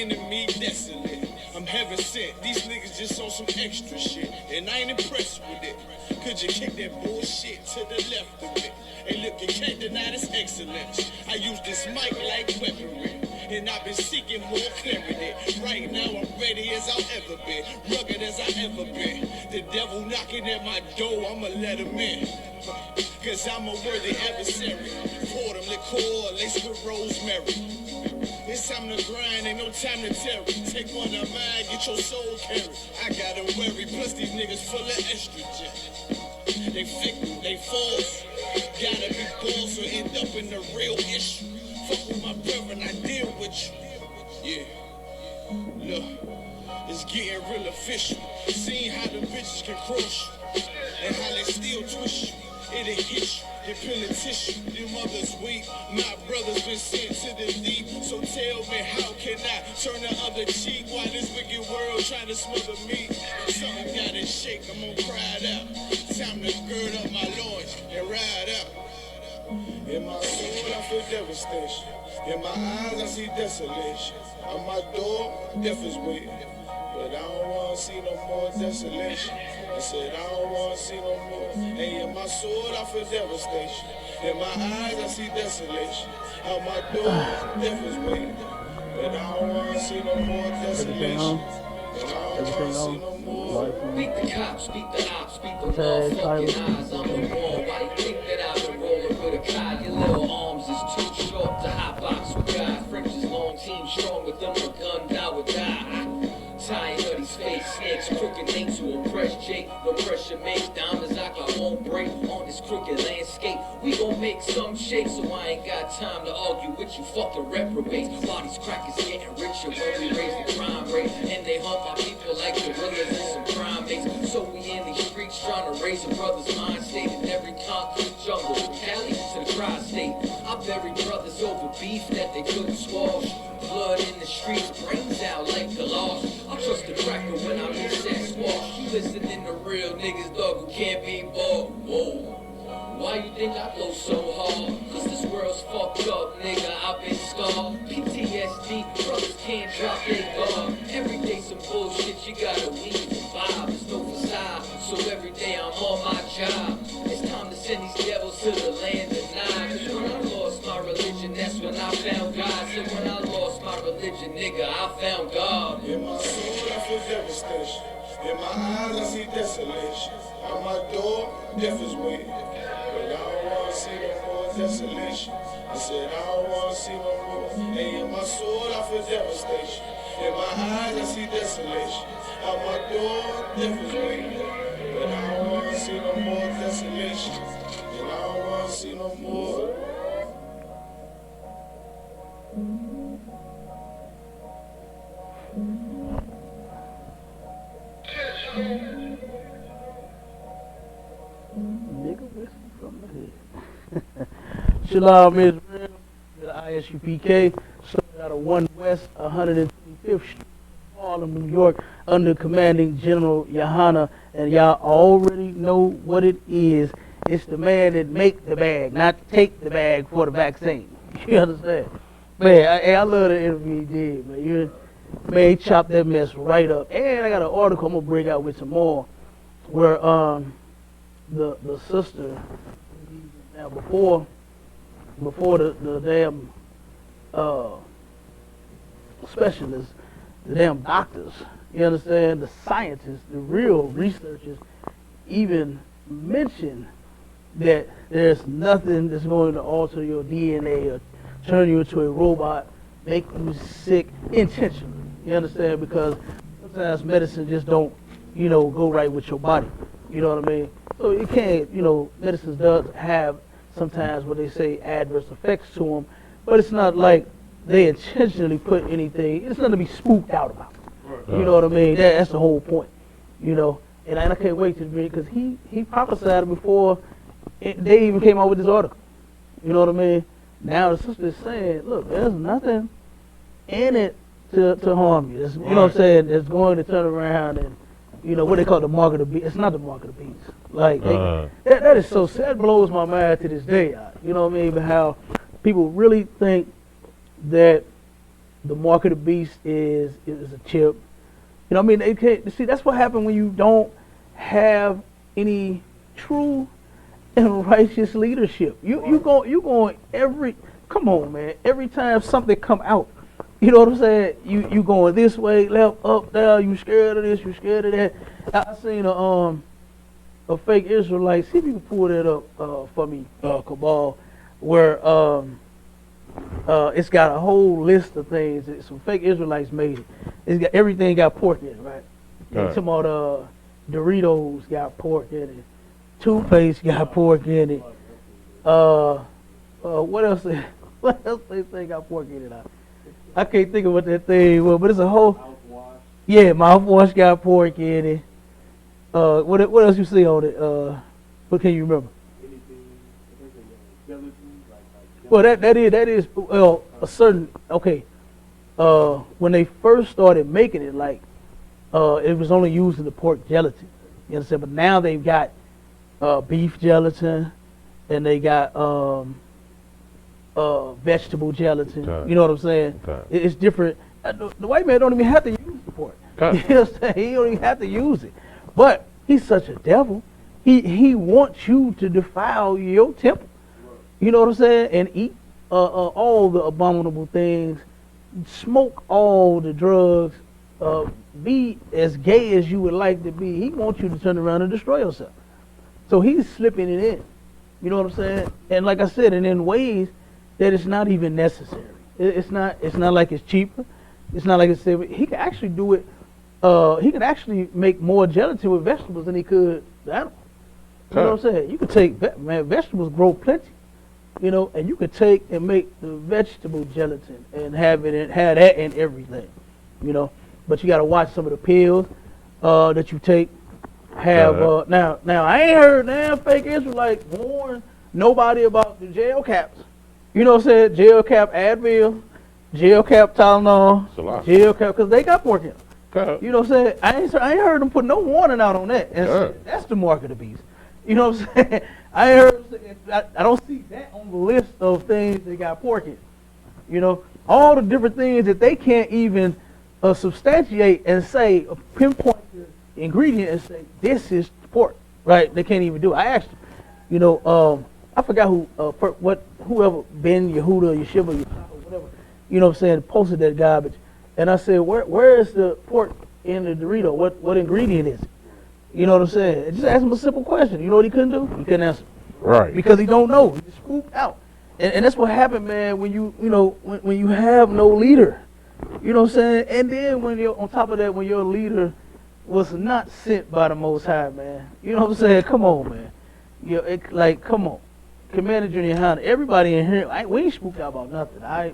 enemy desolate. I'm heaven sent, these niggas just on some extra shit, and I ain't impressed with it. Could you kick that bullshit to the left of it? Hey look, you can't deny this excellence. I use this mic like weaponry, and I've been seeking more clarity. Right now I'm ready as I've ever been, rugged as I ever been. The devil knocking at my door, I'ma let him in, cause I'm a worthy adversary. Pour them liqueur, laced with rosemary. It's time to grind, ain't no time to tarry. Take one of mine, get your soul carried. I gotta worry, plus these niggas full of estrogen. They fickle, they false. Gotta be bold, so end up in the real issue. Fuck with my brethren, I deal with you. Yeah, look, it's getting real official. Seeing how the bitches can crush you, and how they still twist you. It'll hit you, it peel a tissue. Your mother's weak, my brother's been sent to the deep. So tell me, how can I turn the other cheek while this wicked world trying to smother me? Something gotta shake, I'm gonna cry it out. Time to gird up my loins and ride out. In my soul, I feel devastation. In my eyes, I see desolation. On my door, death is waiting. But I don't wanna see no more desolation. I said I don't wanna see no more. Hey, in my soul I feel devastation. In my eyes I see desolation. On my door, death is waiting. But I don't wanna see no more desolation. But I don't wanna see no more. Beat the cops, beat the ops, beat the motherfucking eyes on the wall. Why you think that I've been rolling with a car? Your little arms is too short to hot box with guys. French is long, team strong with them, a gun, die would die. Tying of these fake snakes, crooked name to oppress Jake. No pressure makes diamonds like I won't break on this crooked landscape. We gon' make some shake, so I ain't got time to argue with you fucking reprobates. While these crackers getting richer when we raise the crime rate, and they hunt my people like gorillas and some primates. So we in these streets trying to raise a brother's mind state in every concrete jungle, from Cali to the tri-state. I buried brothers over beef that they couldn't squash. Blood in the streets, brains out like galoshes. I trust the cracker when I miss that squash. You listening to real niggas, dog, who can't be bought. Whoa. Why you think I blow so hard? Cause this world's fucked up, nigga, I've been scarred. PTSD, brothers can't drop their guard. Every day some bullshit, you gotta weave and vibe. There's no facade, so every day I'm on my job. It's time to send these devils to the land of Nine. Cause when I lost my religion, that's when I found God. So when I lost my religion, nigga, I found God. In my soul, I feel devastation. In my eyes, I see desolation. On my door, death is waiting. But I don't wanna see no more desolation. I said I don't wanna see no more. Hey, in my soul, I feel devastation. In my eyes, I see desolation. On my door, death is waiting. But I don't wanna see no more desolation. And I don't wanna see no more. Nigga whiskey from the hood. Shalom Israel, the I.S.U.P.K, started out of 1 West 125th Street, Harlem, New York, under commanding General Yohanna, and y'all already know what it is. It's the man that make the bag, not take the bag for the vaccine. You understand? Man, I love the interview he did, man. Man, he chopped that mess right up. And I got an article I'm gonna bring out with some more, where the sister, now before the damn specialists, the damn doctors, you understand, the scientists, the real researchers even mention that there's nothing that's going to alter your DNA or turn you into a robot, make you sick intentionally. You understand? Because sometimes medicine just don't, go right with your body. You know what I mean? So it can't, medicine does have sometimes what they say adverse effects to them, but it's not like they intentionally put anything, it's nothing to be spooked out about. You know what I mean? That's the whole point, And I can't wait to read, because he prophesied it before they even came out with this article. You know what I mean? Now the sister is saying, look, there's nothing in it to harm you. You know what I'm saying? It's going to turn around and, what they call the mark of the beast. It's not the mark of the beast. Like, that is so sad. That blows my mind to this day. You know what I mean? But how people really think that, the mark of the beast is a chip. You know what I mean? They can't, see, that's what happened when you don't have any true and righteous leadership. You going every, come on, man. Every time something come out, you know what I'm saying? You going this way, left, up, down. You scared of this, you scared of that. I seen a fake Israelite. See if you can pull that up for me, Cabal, where it's got a whole list of things that some fake Israelites made it. It's got everything got pork in it, right? Some of the Doritos got pork in it. Toothpaste got pork in it. What else? What else they say got pork in it? I can't think of what that thing was, but it's a whole. Mouthwash. Yeah, mouthwash got pork in it. What else you see on it? What can you remember? Well, that is well a certain when they first started making it, like it was only used in the pork gelatin. You understand? But now they've got beef gelatin, and they got vegetable gelatin. Okay. You know what I'm saying? Okay. It's different. The white man don't even have to use the pork. Okay. You know what I'm saying? He don't even have to use it. But he's such a devil. He wants you to defile your temple. You know what I'm saying? And eat all the abominable things, smoke all the drugs, be as gay as you would like to be. He wants you to turn around and destroy yourself. So he's slipping it in. You know what I'm saying? And like I said, and in ways that it's not even necessary. It's not like it's cheaper. It's not like it's safe. He can actually do it. He can actually make more gelatin with vegetables than he could the animal. You know what I'm saying? You could take, vegetables grow plenty. You know, and you could take and make the vegetable gelatin and have that in everything. You know, but you got to watch some of the pills that you take. Now I ain't heard damn fake Israelite warn nobody about the gel caps. You know what I'm saying? Gel cap Advil, gel cap Tylenol, gel cap, because they got pork in them. You know what I'm saying? I ain't heard them put no warning out on that. And that's the mark of the beast. You know what I'm saying? I don't see that on the list of things they got pork in. You know, all the different things that they can't even substantiate and say, pinpoint the ingredient and say, this is pork, right? They can't even do it. I asked, you know, I forgot whoever, Ben Yehuda, Yeshiva, whatever, you know what I'm saying, posted that garbage. And I said, where is the pork in the Dorito? What ingredient is it? You know what I'm saying? Just ask him a simple question. You know what he couldn't do? He couldn't answer. Right. Because he don't know. He's spooked out. And that's what happened, man, when when you have no leader. You know what I'm saying? And then when you're on top of that, when your leader was not sent by the Most High, man. You know what I'm saying? Come on, man. Come on. Commander GEN.YAHANNA, everybody in here, we ain't spooked out about nothing. I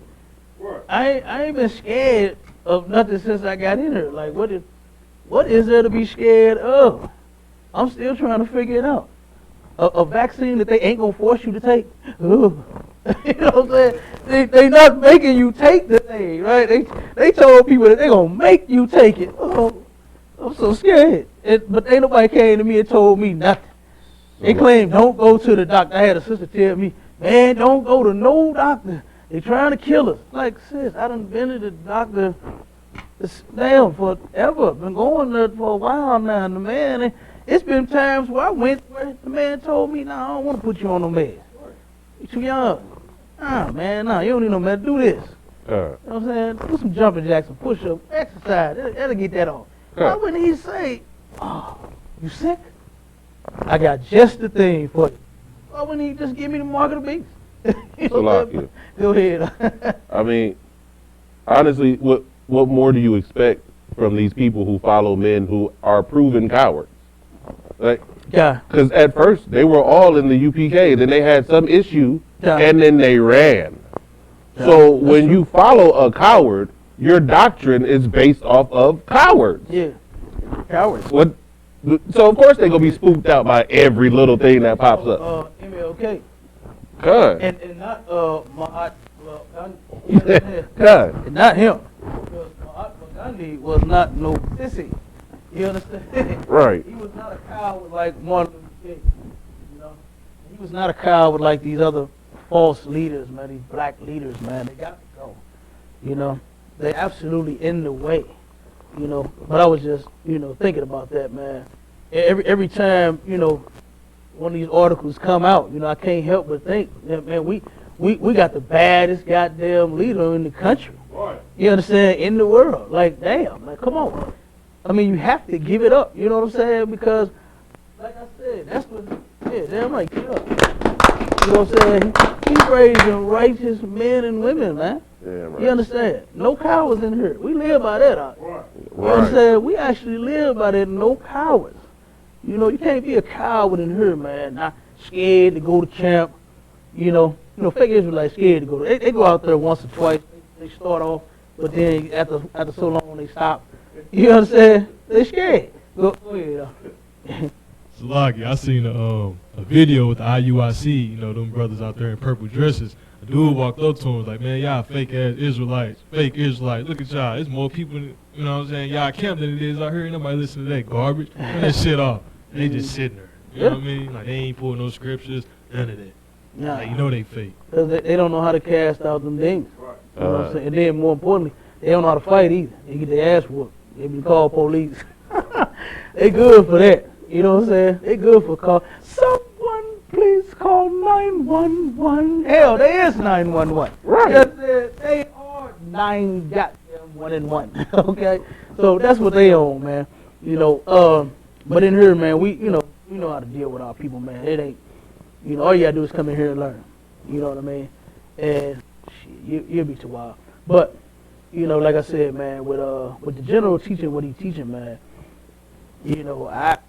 ain't been scared of nothing since I got in here. Like, what is there to be scared of? I'm still trying to figure it out. A vaccine that they ain't gonna force you to take. Ooh. You know what I'm saying? They not making you take the thing, right? They told people that they gonna make you take it. Oh, I'm so scared. But ain't nobody came to me and told me nothing. They claim don't go to the doctor. I had a sister tell me, man, don't go to no doctor. They trying to kill us. Like, sis, I done been to the doctor forever. Been going there for a while now. And the man, it's been times where I went where the man told me, I don't want to put you on no meds. You too young. Man, you don't need no meds. Do this. You know what I'm saying? Do some jumping jacks, some push-ups, exercise. That'll get that off. Why wouldn't he say, oh, you sick? I got just the thing for you. Why wouldn't he just give me the mark of the beast? Go ahead. I mean, honestly, what more do you expect from these people who follow men who are proven cowards? Like, yeah. Because at first they were all in the UPK, then they had some issue, and then they ran. Yeah. So when you follow a coward, your doctrine is based off of cowards. Yeah, cowards. So of course they're gonna be spooked out by every little thing that pops up. MLK. Good. And not Good. Not him. Because Mahatma Gandhi was not no sissy. You understand? Right. He was not a coward like Martin Luther King. You know, he was not a coward like these other false leaders, man. These black leaders, man. They got to go. You know, They're absolutely in the way, you know. But I was just, you know, thinking about that, man. Every time, you know, one of these articles come out, you know, I can't help but think, man, we got the baddest goddamn leader in the country. You understand? In the world. Like, damn, like, come on. I mean, you have to give it up, you know what I'm saying? Because, like I said, that's what, yeah, damn right, get up. You know what I'm saying? He's raising righteous men and women, man. Yeah, right. You understand? No cowards in here. We live by that out here. You Right. understand? We actually live by that, no cowards. You know, you can't be a coward in here, man. Not scared to go to camp. You know, fake Israelites scared to go. They go out there once or twice. They start off, but then after so long they stop. You understand? They scared. Go ahead. Salaki, I seen a video with the IUIC, you know, them brothers out there in purple dresses. A dude walked up to him, was like, man, y'all fake ass Israelites, fake Israelites. Look at y'all, there's more people, you know what I'm saying, y'all camp than it is out here. Ain't nobody listen to that garbage. Turn that shit off. They just sitting there. You know what I mean? Like, they ain't pulling no scriptures, none of that. Nah. Like, you know they fake. Because they don't know how to cast out them demons. You know what I'm saying? And then, more importantly, they don't know how to fight either. They get their ass whooped. They be called police. They good for that. You know what I'm saying? They good for call. Someone please call 911. Hell, they is 911. Right. They are 9 goddamn 1 and 1. Okay? So that's what they own, man. You know, but in here, man, we know how to deal with our people, man. It ain't, you know, all you gotta do is come in here and learn. You know what I mean? And shit, you'll be too wild. But, you know, like I said, man, with the general teaching, what he's teaching, man, you know, I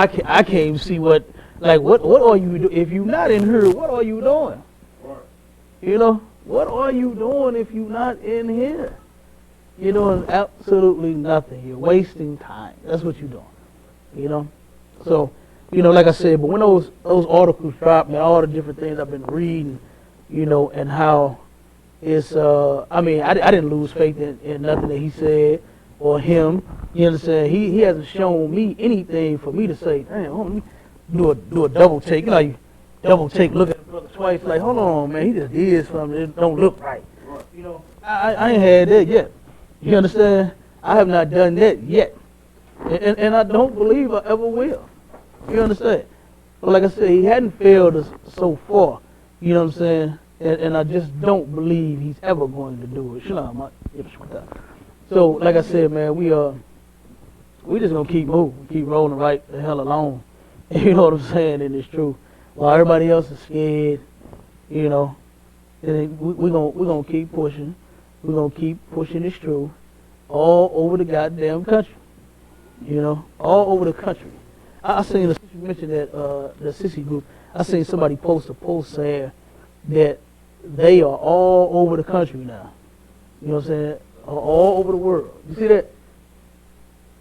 can't even see what are you do if you're not in here? What are you doing? You know, what are you doing if you're not in here? You're doing absolutely nothing. You're wasting time. That's what you're doing. You know, so you know, like I said, but when those articles drop, man, all the different things I've been reading, you know, and how it's I mean, I didn't lose faith in nothing that he said or him. You understand? He hasn't shown me anything for me to say, damn, hold on, let me do a double take. You know, you double take, look at the brother twice, like, hold on, man, he just did something that don't look right. You know, I ain't had that yet. You understand? I have not done that yet. And I don't believe I ever will. You understand? But like I said, he hadn't failed us so far. You know what I'm saying? And I just don't believe he's ever going to do it. SHALAM. So, like I said, man, we just gonna keep moving, keep rolling right the hell along. You know what I'm saying? And it's true. While everybody else is scared, you know, we're gonna keep pushing. We're gonna keep pushing this truth all over the goddamn country. You know, all over the country. I seen you mentioned that the sissy group. I seen somebody post a post saying that they are all over the country now. You know what I'm saying? All over the world. You see that?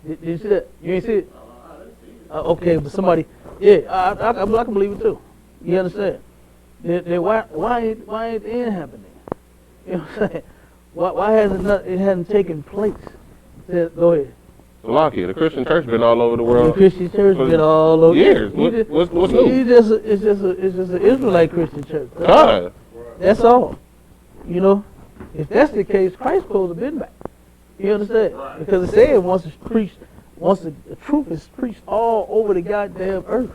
Did you see that? You ain't see it? Okay, but somebody, yeah, I can believe it too. You understand? Why ain't the end happening? You know what I'm saying? Why hasn't it hadn't taken place? Go ahead. Lucky, the Christian church been all over the world. The Christian church been all over years. What's new? It's just an Israelite Christian church. That's all. You know, if that's the case, Christ supposed to have been back. You understand? Because it said once the truth is preached all over the goddamn earth.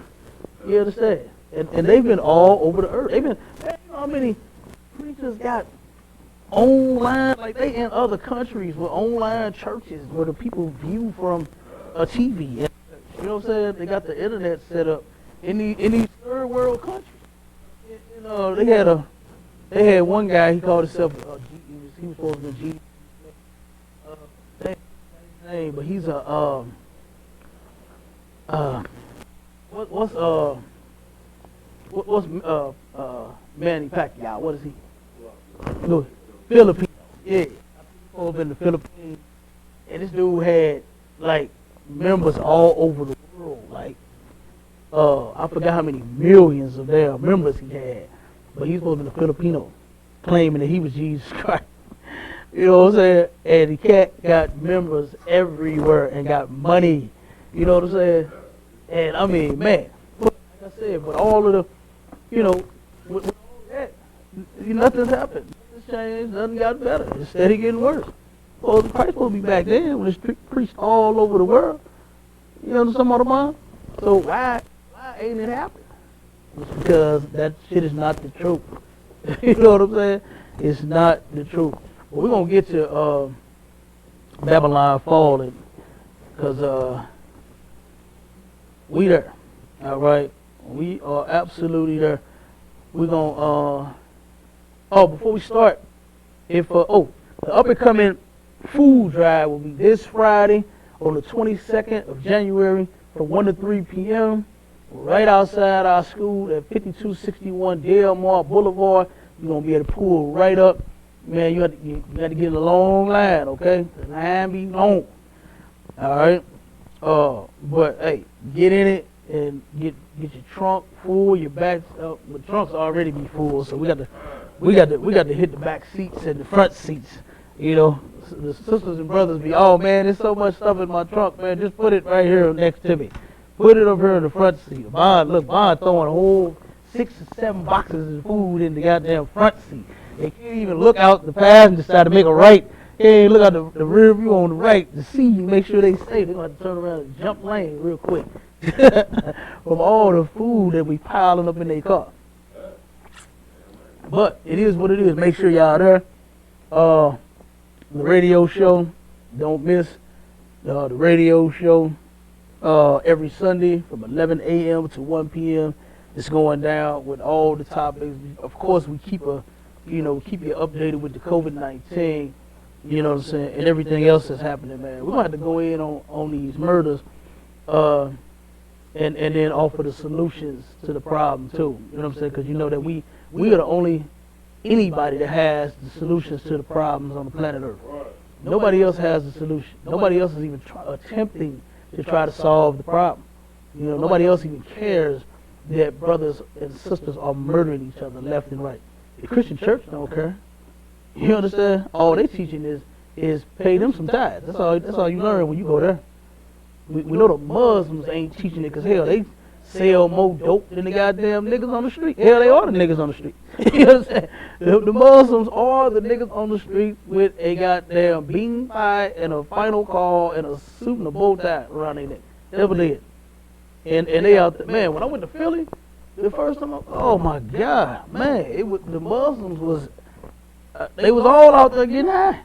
You understand? And they've been all over the earth. They've been, you know how many preachers got online, like they in other countries with online churches where the people view from a TV. You know what I'm saying? They got the internet set up in these third world countries. You know, they had one guy, he called himself he was supposed to be G. Name, but he's a what's Manny Pacquiao? What is he? No, Philippines. Yeah, over in the Philippines, and this dude had like members all over the world. Like I forgot how many millions of their members he had, but he's supposed to be the Filipino, claiming that he was Jesus Christ. You know what I'm saying? And the cat got members everywhere and got money. You know what I'm saying? And I mean, man, like I said, but all of the, you know, with all that, nothing's happened. Nothing's changed, nothing got better. It's steady getting worse. Well, Christ supposed to be back then when it's preached all over the world. You understand what I'm saying? So why ain't it happening? It's because that shit is not the truth. You know what I'm saying? It's not the truth. Well, we're going to get to Babylon falling because we there. All right? We are absolutely there. We're going to, before we start, the up-and-coming food drive will be this Friday on the 22nd of January from 1 to 3 p.m. right outside our school at 5261 Delmar Boulevard. You're going to be able to pull right up. Man, you got to get in a long line, okay? The line be long. All right? But, hey, get in it and get your trunk full, your back, the trunk's already be full, so we got to hit the back seats and the front seats, you know. The sisters and brothers be, oh man, there's so much stuff in my trunk, man, just put it right here next to me. Put it up here in the front seat. Bond throwing a whole 6 or 7 boxes of food in the goddamn front seat. They can't even look out the passenger side to make a right. They can't look out the rear view on the right to see, make sure they stay. They're going to have to turn around and jump lane real quick from all the food that we piling up in their car. But it is what it is. Make sure y'all there. The radio show, don't miss the radio show every Sunday from 11 a.m. to 1 p.m. It's going down with all the topics. Of course, we keep you updated with the COVID-19, you know what I'm saying, and everything else that's happening, man. We're going to have to go in on these murders and then offer the solutions to the problem, too. You know what I'm saying? Because you know that we are the only anybody that has the solutions to the problems on the planet Earth. Nobody else has the solution. Nobody else is even attempting to try to solve the problem. You know, nobody else even cares that brothers and sisters are murdering each other left and right. The Christian church don't care. You understand? All they teaching is pay them some tithes. That's all you learn when you go there. We know the Muslims ain't teaching it because hell, they sell more dope than the goddamn niggas on the street. Hell, they are the niggas on the street. You know what I'm saying? The Muslims are the niggas on the street with a goddamn bean pie and a final call and a suit and a bow tie around their neck. Never did. And they out there. Man, when I went to Philly, the first time, oh my God, man, the Muslims was, they was all out there getting high.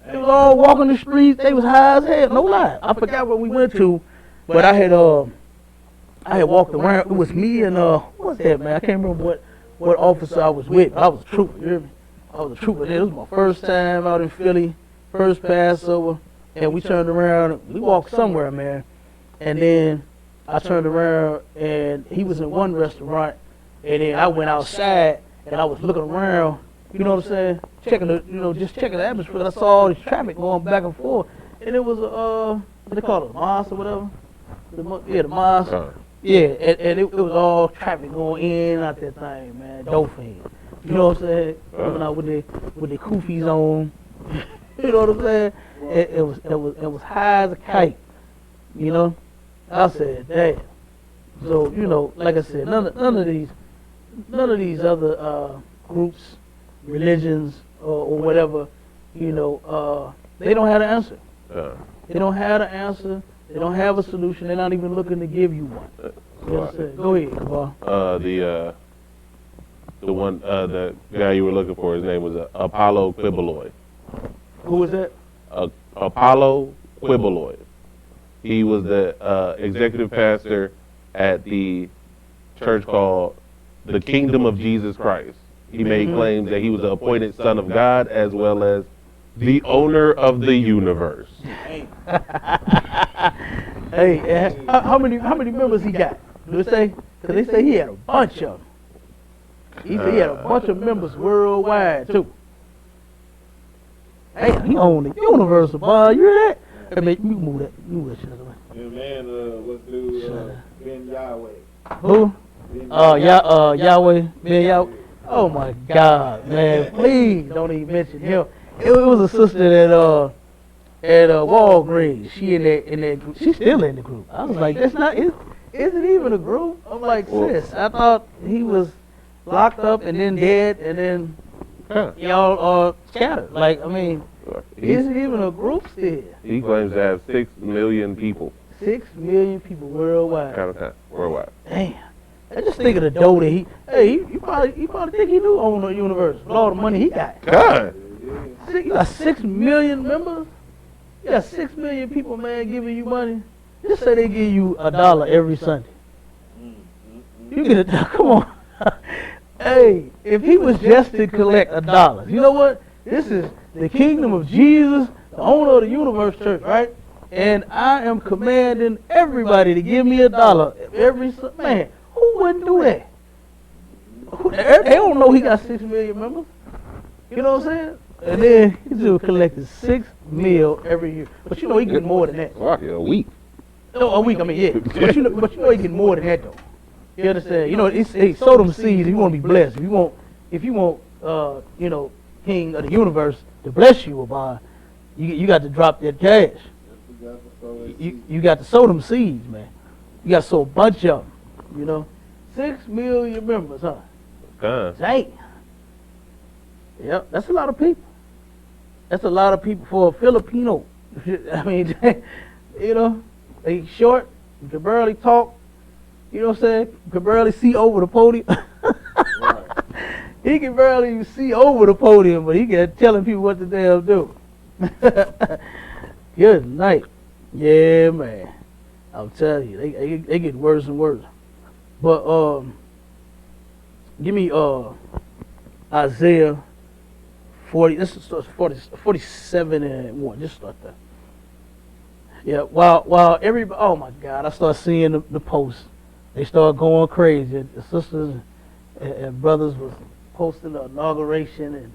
They was all walking the streets. They was high as hell. No lie. I forgot what we went to, but I had walked around. It was me and what was that, man? I can't remember what officer I was with. I was a trooper. You hear me? I was a trooper. It was my first time out in Philly, first Passover, and we turned around. We walked somewhere, man, and then I turned around and he was in one restaurant, and then I went outside and I was looking around. You know what I'm saying? Checking the atmosphere. I saw all this traffic going back and forth, and it was what they call it, a mosque or whatever. The mosque. Yeah, and it was all traffic going in and out that thing, man. Dolphin. You know what I'm saying? Coming out with the kufis on. You know what I'm saying? It was high as a kite. You know? I said, damn. So, you know, like I said, none of these other groups, religions, or whatever, you know, they don't have the answer. They don't have the answer. They don't have a solution. They're not even looking to give you one. You know what I'm saying? Go ahead, Kabar. The guy you were looking for, his name was Apollo Quibeloid. Who was that? Apollo Quibeloid. He was the executive pastor at the church called the Kingdom of Jesus Christ. He made claims that he was the appointed son of God as well as the owner of the universe. Hey, how many members he got? Do they say? Because they say he had a bunch of them. He said he had a bunch of members worldwide too. Hey, he owned the universe, boy. You hear that? Hey, man, you move that shit out of the way. Yeah, man, let's do GEN.YAHANNA. Who? Yahweh. Ben Yahweh. Oh my God, man! Please don't even mention him. It was a sister at Walgreens. She in that group. She's still in the group. I was like, that's not. Is it even a group? I'm like, sis. I thought he was locked up and then dead and then Huh. Y'all are scattered. Like, I mean, is it even a group still? He claims to have 6 million people. 6 million people worldwide. Count of time. Worldwide. Damn. I just think of the dough that he probably think he knew own the universe with all the money he got. God. You got 6 million members? You got 6 million people, man, giving you money. Just say they give you $1 every Sunday. You get a come on. Hey, if he was just to collect $1, you know what? This is the kingdom of Jesus, the owner of the universe church, right? And I am commanding everybody to give me $1 every man. Who wouldn't do that? They don't know he got 6 million members. You know what I'm saying? And then he just collected 6 mil every year. But you know he get more than that. Wow, a week. No, a week. I mean, yeah. But you know he get more than that though. You understand? You know, he sow them seeds. If you want to be blessed, if you want, you know, King of the universe to bless you, about you got to drop that cash. You got to sow them seeds, man. You got to sow a bunch of them. You know, 6 million members, huh? Dang. Yep, that's a lot of people. That's a lot of people for a Filipino. I mean, you know, they short, you can barely talk. You know what I'm saying? You can barely see over the podium. Right. He can barely see over the podium, but he can telling people what the damn do. Good night. Yeah, man. I'm telling you, they get worse and worse. But give me Isaiah 40. This is 47 and 1. Just start there. Yeah. While everybody, oh my God, I start seeing the posts. They start going crazy. The sisters and brothers was posting the inauguration, and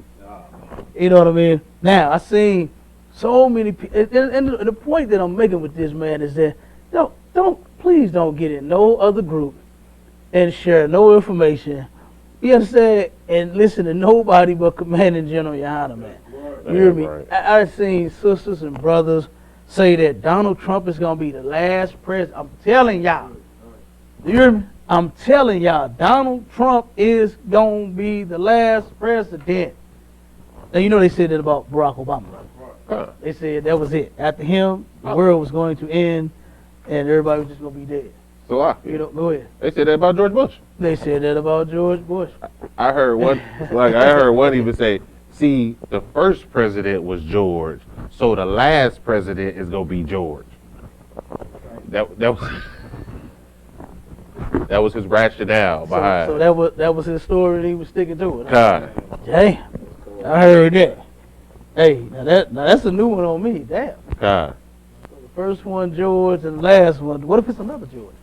you know what I mean. Now I seen so many people, and the point that I'm making with this, man, is that please don't get in no other group and share no information. You understand? And listen to nobody but Commanding General Yohanna, man. You hear me? Right. I've seen sisters and brothers say that Donald Trump is gonna be the last president. I'm telling y'all. You hear me? I'm telling y'all, Donald Trump is gonna be the last president. Now you know they said that about Barack Obama. They said that was it. After him, the world was going to end, and everybody was just gonna be dead. So you know, go ahead. They said that about George Bush. They said that about George Bush. I heard one even say, "See, the first president was George, so the last president is gonna be George." That was. That was his rationale behind. So that was his story, and he was sticking to it. God. Damn, I heard that. Hey, now that's a new one on me. Damn. God. So the first one George, and the last one. What if it's another George?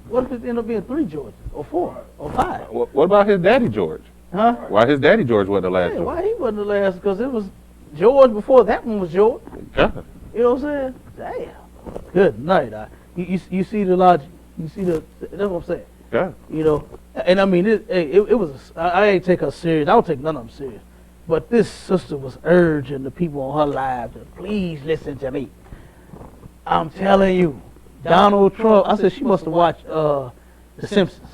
What if it end up being 3 Georges, or 4, or 5? What about his daddy George? Huh? Why his daddy George wasn't the last? Yeah, George? why he wasn't the last? Because it was George before that one was George. God. You know what I'm saying? Damn. Good night. You see the logic. You see that's what I'm saying. Yeah. You know, and I mean, it was. I ain't take her serious. I don't take none of them serious. But this sister was urging the people on her live to please listen to me. I'm telling you, Donald Trump. I said she must have watched The Simpsons.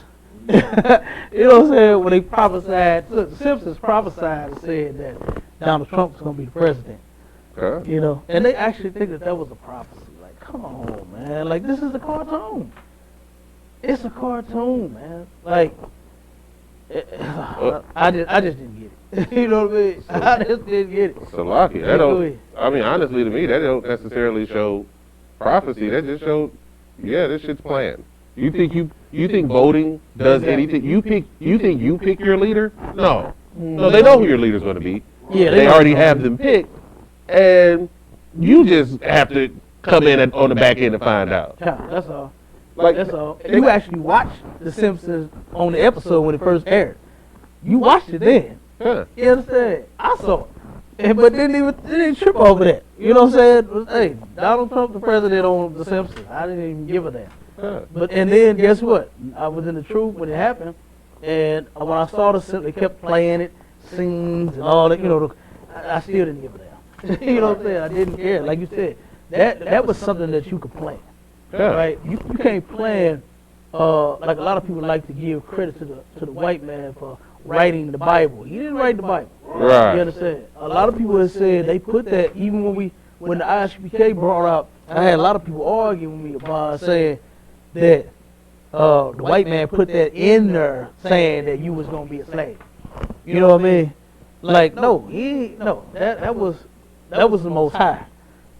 You know what I'm saying? When they prophesied, look, The Simpsons prophesied and said that Donald Trump was going to be the president. You know, and they actually think that was a prophecy. Like, come on, man. Like, this is a cartoon. It's a cartoon, man. Like, I just didn't get it. You know what I mean? I just didn't get it. So lucky. That don't. I mean, honestly, to me, that don't necessarily show prophecy. That just shows, yeah, this shit's planned. You think voting does anything? You think you pick your leader? No, they know who your leader's going to be. Yeah, they already have them picked, and you just have to come in on the back end and find out. Yeah, that's all. Like, that's all. You actually watched The Simpsons on the episode when it first aired. You watched it then. Yeah. You understand? I saw it. But didn't trip over that. You know what I'm saying? Hey, Donald Trump the president on The Simpsons. I didn't even give a damn. Yeah. And then guess what? I was in the truth when it happened. And when I saw The Simpsons, they kept playing it, scenes and all that. You know, I still didn't give a damn. You know what I'm saying? I didn't care. Like you said, that was something that you could plan. Yeah. Right? You can't plan like a lot of people like to give credit to the white man for writing the Bible. He didn't write the Bible. Right. You understand? A lot of people have said they put that, even when the I.S.U.P.K brought out, I had a lot of people arguing with me about saying that the white man put that in there saying that you was going to be a slave. You know what I mean? Like, no, that was the Most High.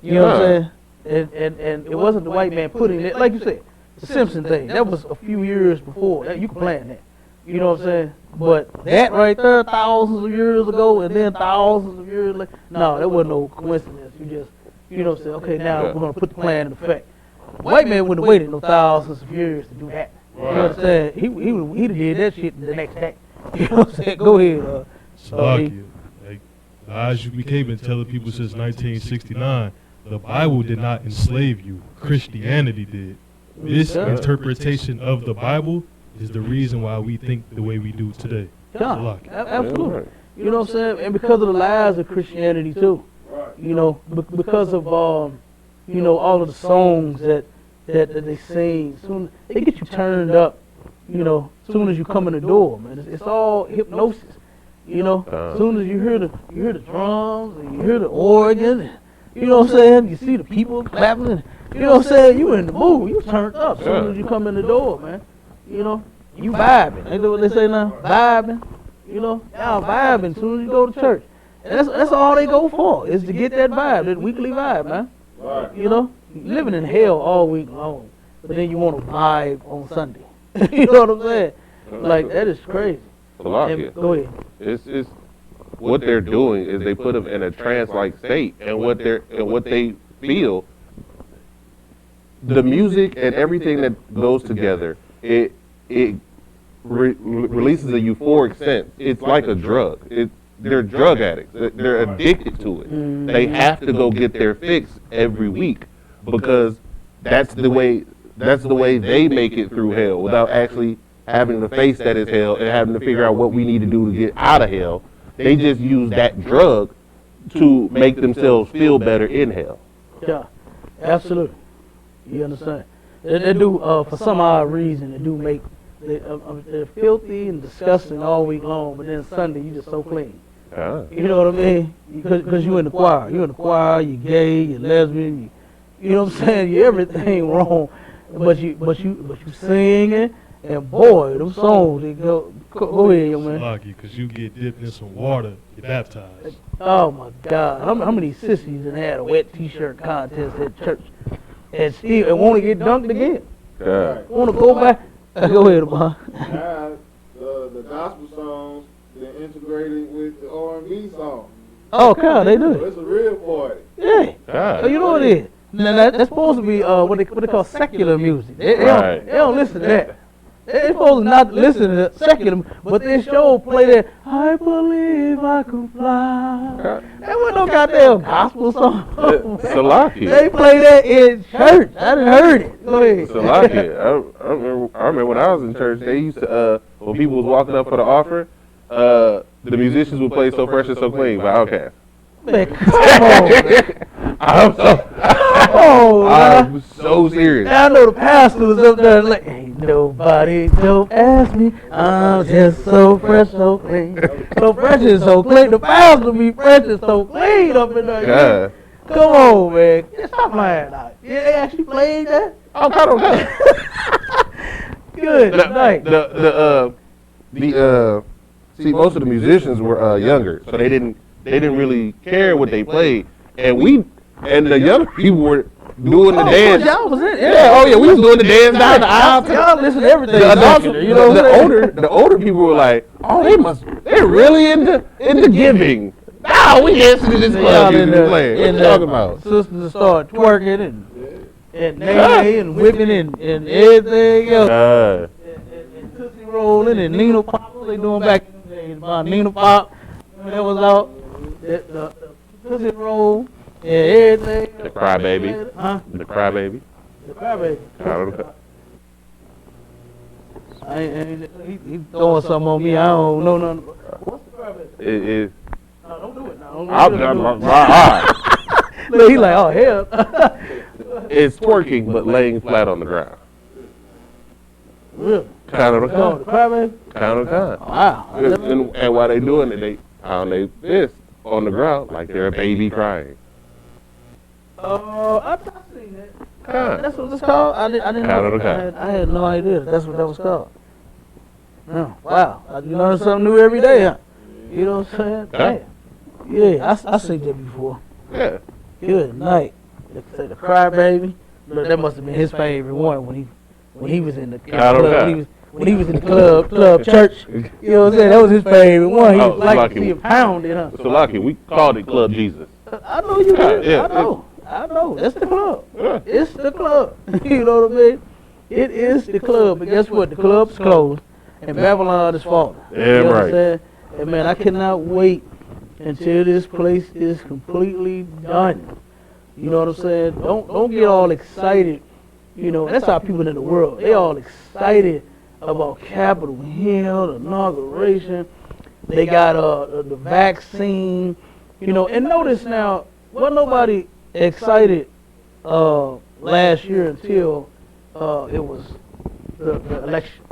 You know what I'm saying? And it wasn't the white man putting it, like you said, the Simpson thing. That was a few years before. You can plan that. You know what I'm saying? But that right there, thousands of years ago, and then thousands of years later, no, that wasn't no coincidence. You just, you know what I'm saying? Okay, now we're going to put the plan in effect. White man wouldn't have waited no thousands of years to do that. You know what I'm saying? He'd have did that shit the next day. You know what I'm saying? Go ahead. Slovakia. Like, the I.S.U.P.K been telling people since 1969, the Bible did not enslave you. Christianity did. This interpretation of the Bible is the reason why we think the way we do today. Yeah, absolutely. You know what I'm saying? And because of the lies of Christianity too. You know, because of you know, all of the songs that they sing, soon they get you turned up. You know, as soon as you come in the door, man, it's all hypnosis. You know, as soon as you hear the drums and you hear the organ, and, you know what I'm saying? You see the people clapping, and, you know what I'm saying? You in the mood, you turned up as soon as you come in the door, man. You know, you vibing. Ain't that what they say now? Vibing. You know, y'all vibing as soon as you go to church. And that's all they go for, is to get that vibe, that weekly vibe, man. You know, living in hell all week long, but then you want to vibe on Sunday. You know what I'm saying? Like, that is crazy. Go ahead. It's what they're doing is they put them in a trance-like state, and what they feel, the music and everything that goes together, it releases a euphoric sense. It's like a drug. They're drug addicts. They're addicted to it. They have to go get their fix every week because that's the way they make it through hell without actually having to face that as hell and having to figure out what we need to do to get out of hell. They just use that drug to make themselves feel better in hell. Yeah, absolutely. You understand? They do, for some odd reason, they do make, they're filthy and disgusting all week long, but then Sunday you just so clean. You know what I mean? Because you in the choir. You're in the choir, you're gay, you're lesbian, you know what I'm saying? You're everything wrong, but you singing, and boy, them songs, they go ahead, young man. Lucky, because you get dipped in some water, you're baptized. Oh my God. How many sissies have had a wet t-shirt contest at church and still want to get dunked again? Want to go back? Go ahead, Bob. Now, the gospel songs, they're integrated with the R&B songs. Oh, God, they do. So it's a real party. Yeah. Oh, you know what it is? Now, that's supposed to be what they call secular music. They don't listen to that. They're supposed to not listen to secular, but they sure play that, I believe I can fly. That wasn't no goddamn gospel song. Salaki. They play that in church. I done heard it. Go ahead. Salaki. I remember when I was in church, they used to, when people was walking up for the offering, the musicians would play So Fresh and So Clean by Outkast. Man, come on, man. I'm so serious. I know the pastor was up there like, ain't nobody don't ask me. I'm just so fresh, so clean. So fresh and so clean. The pastor be fresh and so clean up in there. Yeah. Come on, man. Stop lying out. Yeah, they actually played that? Oh, I don't know. Good night. See, most of the musicians were younger, so they didn't really care what they played, and the younger people were doing the dance. Y'all was in it. Yeah, we was doing the dance down the aisle. Y'all listen to everything. The adults, the older people were like, oh, they're really into giving. No, we dancing to this club music playing. What you talking about? Sisters start twerking and nay and whipping and everything else. And Tootsie rolling and Nina Pop. What they doing back in the days? About Nina Pop. That was out. The Tootsie roll and everything. The Crybaby. Huh? The Crybaby. The Crybaby. I don't know. He throwing something on me. I don't know nothing. What's the Crybaby? No, don't do it now. Look, he like, oh, hell. It's twerking, but laying flat on the ground. Really? Count on the Oh, the con. crybaby? Count on the con. Wow. I never- And while they doing it, they pound their fist on the ground like they're a baby crying. I've seen that. Con. That's what it's called? I didn't Count on know. the con. I had no idea that's what that was called. Oh, wow. You learn something new every day, huh? You know what I'm saying? Yeah. Damn. Yeah, I seen that before. Yeah. Good night. They say the crybaby. Look, that must have been his favorite one when he was in the I don't club. know. When he was in the club church. You know what I'm saying? That was his favorite one. He Oh, like lucky. to see him pounded, huh? So lucky, we called it Club Jesus. I know you did. Yeah, I know. That's the club. Yeah. It's the club. You know what I mean? It is the club. But guess what? The club's closed and Babylon is falling. Yeah, You know what I'm right. saying? And man, I cannot wait until this place is completely done. You know what I'm saying? Don't get all excited. You know, that's how people in the world, they all excited about Capitol Hill, the inauguration. They got the vaccine. You know, and notice now, wasn't nobody excited last year until it was the election.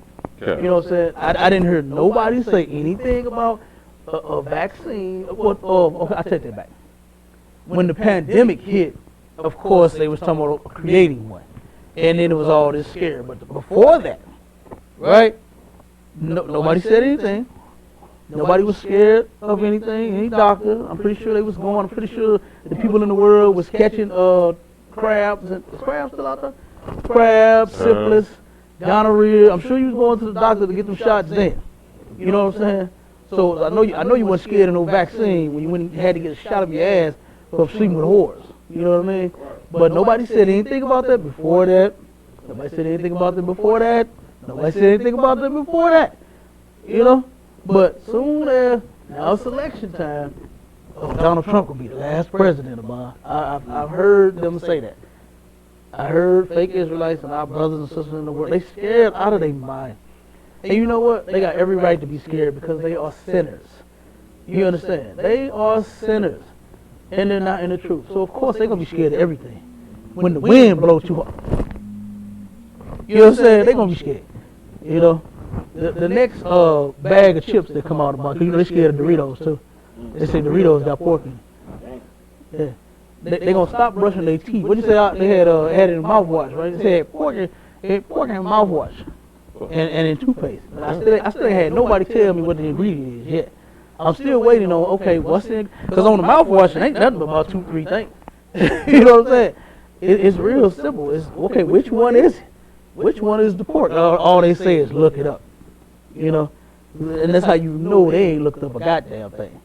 Yeah. You know what I'm saying? I didn't hear nobody say anything about a vaccine. Okay, I take that back. When the pandemic hit, of course, they was talking about creating one. And then it was all this scare. But before that, right, nobody said anything. Nobody was scared of anything, any doctor. I'm pretty sure they was going. I'm pretty sure the people in the world was catching crabs. Is crabs still out there? Crabs, syphilis, gonorrhea. I'm sure you was going to the doctor to get them shots then. You know what I'm saying? So I know you weren't scared of no vaccine when you had to get a shot up your ass for sleeping with whores. You know what I mean? But nobody said anything about that before that. Nobody said anything about that before that. Nobody said anything about that before that. You know? But soon as now it's election time, Donald Trump will be the last president of mine. I've heard them say that. I heard fake Israelites and our brothers and sisters in the world, they scared out of their mind. And you know what? They got every right to be scared because they are sinners. You understand? They are sinners. And they're not in the truth. So of course they're going to be scared of everything. When the wind blows too hard. You know what I'm saying? They're going to be scared. You know? The next bag of chips that come out of the box, you know they're scared of Doritos too. They say Doritos got pork in it. Yeah. They gonna stop brushing their teeth. What you say they had it in mouthwash, right? They said pork in mouthwash and in toothpaste. But I still had nobody tell me what the ingredient is yet. I'm still waiting on, okay, what's in, because on the mouthwash it ain't nothing but about 2-3 things. You know what I'm saying? It's real simple. It's, okay, which one is it? Which one is the pork? All they say is look it up. You know? And that's how you know they ain't looked up a goddamn thing.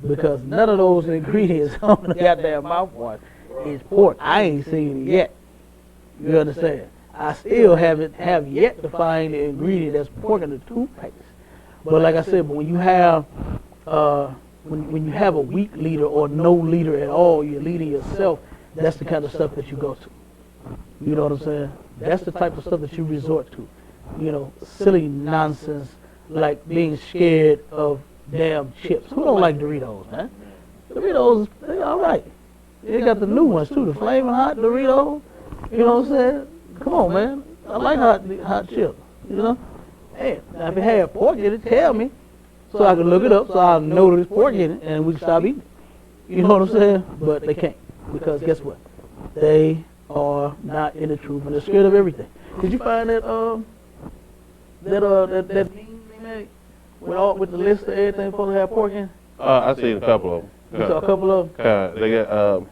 Because none of those ingredients on the goddamn mouthwash is pork. I ain't seen it yet. You understand? I still have yet to find the ingredient that's pork in the toothpaste. But like I said, but when you have when you have a weak leader or no leader at all, you're leading yourself, that's the kind of stuff that you go to. You know what I'm saying? That's the type of stuff that you resort to. You know, silly nonsense like being scared of damn chips. Who don't like Doritos, man? Doritos, they all right. They got the new ones too, the flaming hot Doritos. You know what I'm saying? Come on, man. I like hot chips. You know? Hey, now if it had pork in it, tell me so I can look it up so I know there's pork in it and we can stop eating it. You know what I'm saying? But they can't because guess what? They are not in the truth and they're scared of everything. Did you find that meme they made with the list of everything supposed to have pork in? I seen a couple of them. You saw a couple of them? They got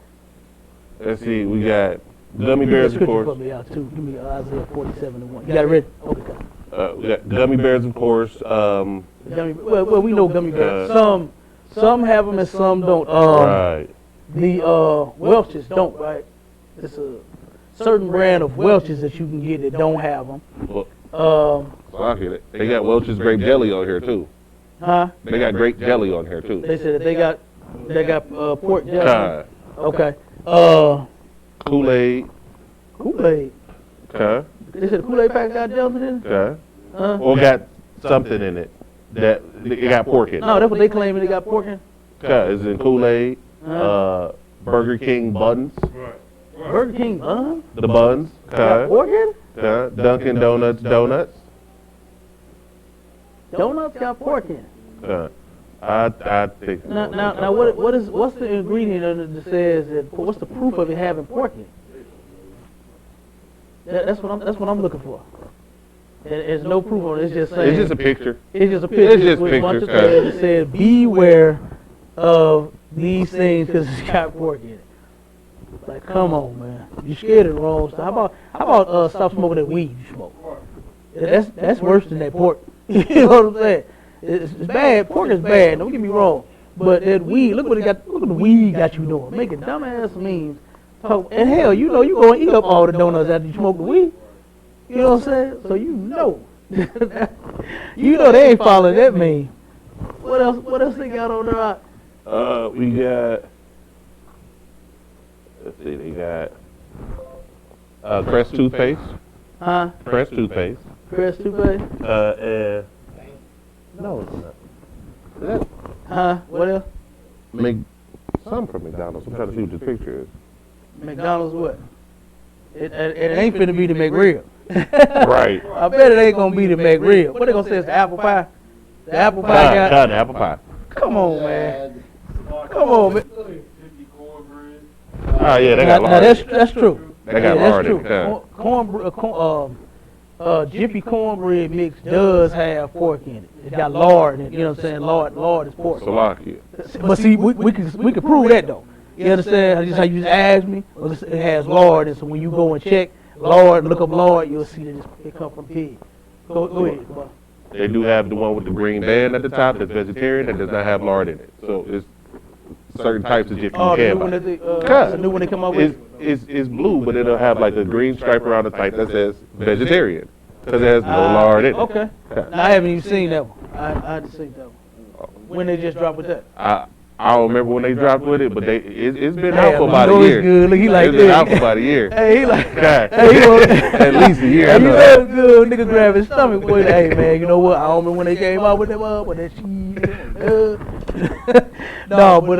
let's see, we got gummy bears, of course. Put me out too. Give me Isaiah 47:1. You got it ready? Okay. We got gummy bears, of course. Well, we know gummy bears. Some have them and some don't. Right. The Welch's don't, right? It's a certain brand of Welch's that you can get that don't have them. They got Welch's grape jelly on here too. Huh? They got grape jelly on here too. They said that they got pork jelly. Okay. Kool-Aid. Kool-Aid. Okay. They said the Kool-Aid pack got jelly in it? Okay. Or got something in it that it got pork in it. No, that's what they claim they got pork in. Okay. It's in Kool-Aid. Burger King buns. Burger King buns? The buns. Got pork in it? Dunkin' Donuts. Donuts got pork in it. I think. Now, what's the ingredient in it that says that? What's the proof of it having pork in it? That's what I'm looking for. There's no proof on it. It's just saying. It's just a picture. It's just a picture. It's just with a bunch of pictures. things that said, beware of these things because it's got pork in it. Like, come on, man. You scared of the wrong stuff. How about stop smoking that weed you smoke? That's worse than that pork. You know what I'm saying? It's bad. Pork is bad. Don't get me wrong. But that weed, look what the weed got you doing. Making dumbass memes. And hell, you know you gonna eat up all the donuts after you smoke the weed. You know what I'm saying? So you know. You know they ain't following that meme. What else they got on there? We got. Let's see, they got Crest toothpaste. Huh? Crest toothpaste. Crest toothpaste? And no, it's not. That Huh? What else? some from McDonald's. I'm trying to see what this picture is. McDonald's what? It ain't finna be the McRib. Right. I bet it ain't gonna be the McRib. What they gonna say? It's the apple pie. The apple pie got. The apple pie. Come on, man. Come on, man. Oh yeah, they got Now lard. that's true. They got lard in it. Jiffy cornbread mix does have pork in it. It's got lard in it. You know what I'm saying? Lard is pork. Salakia. But see, we can prove that though. You understand? Just how you just asked me. Well, it has lard, and so when you go and check lard, look up lard, you'll see that it come from pig. Go ahead. Come on. They do have the one with the green band at the top that's vegetarian and does not have lard in it. So it's certain types of Jiffy you Oh, the can new one buy. the new one they come up with. It's blue, but it'll have like a green stripe around the type that says vegetarian because it has no lard in it. Okay. Now, I haven't even seen that one. I haven't seen that one. When they just dropped with that. I don't remember when they dropped with it, but it's been Hey, out for about I a know it's year. good. Look, he like It's been this. out for about a year. Hey, he like. God. Hey, he want- At least a year. I Hey, you know know that. it's good. Nigga grab his stomach. Boy, hey man, you know what? I don't remember when they came out with that cheese. No, but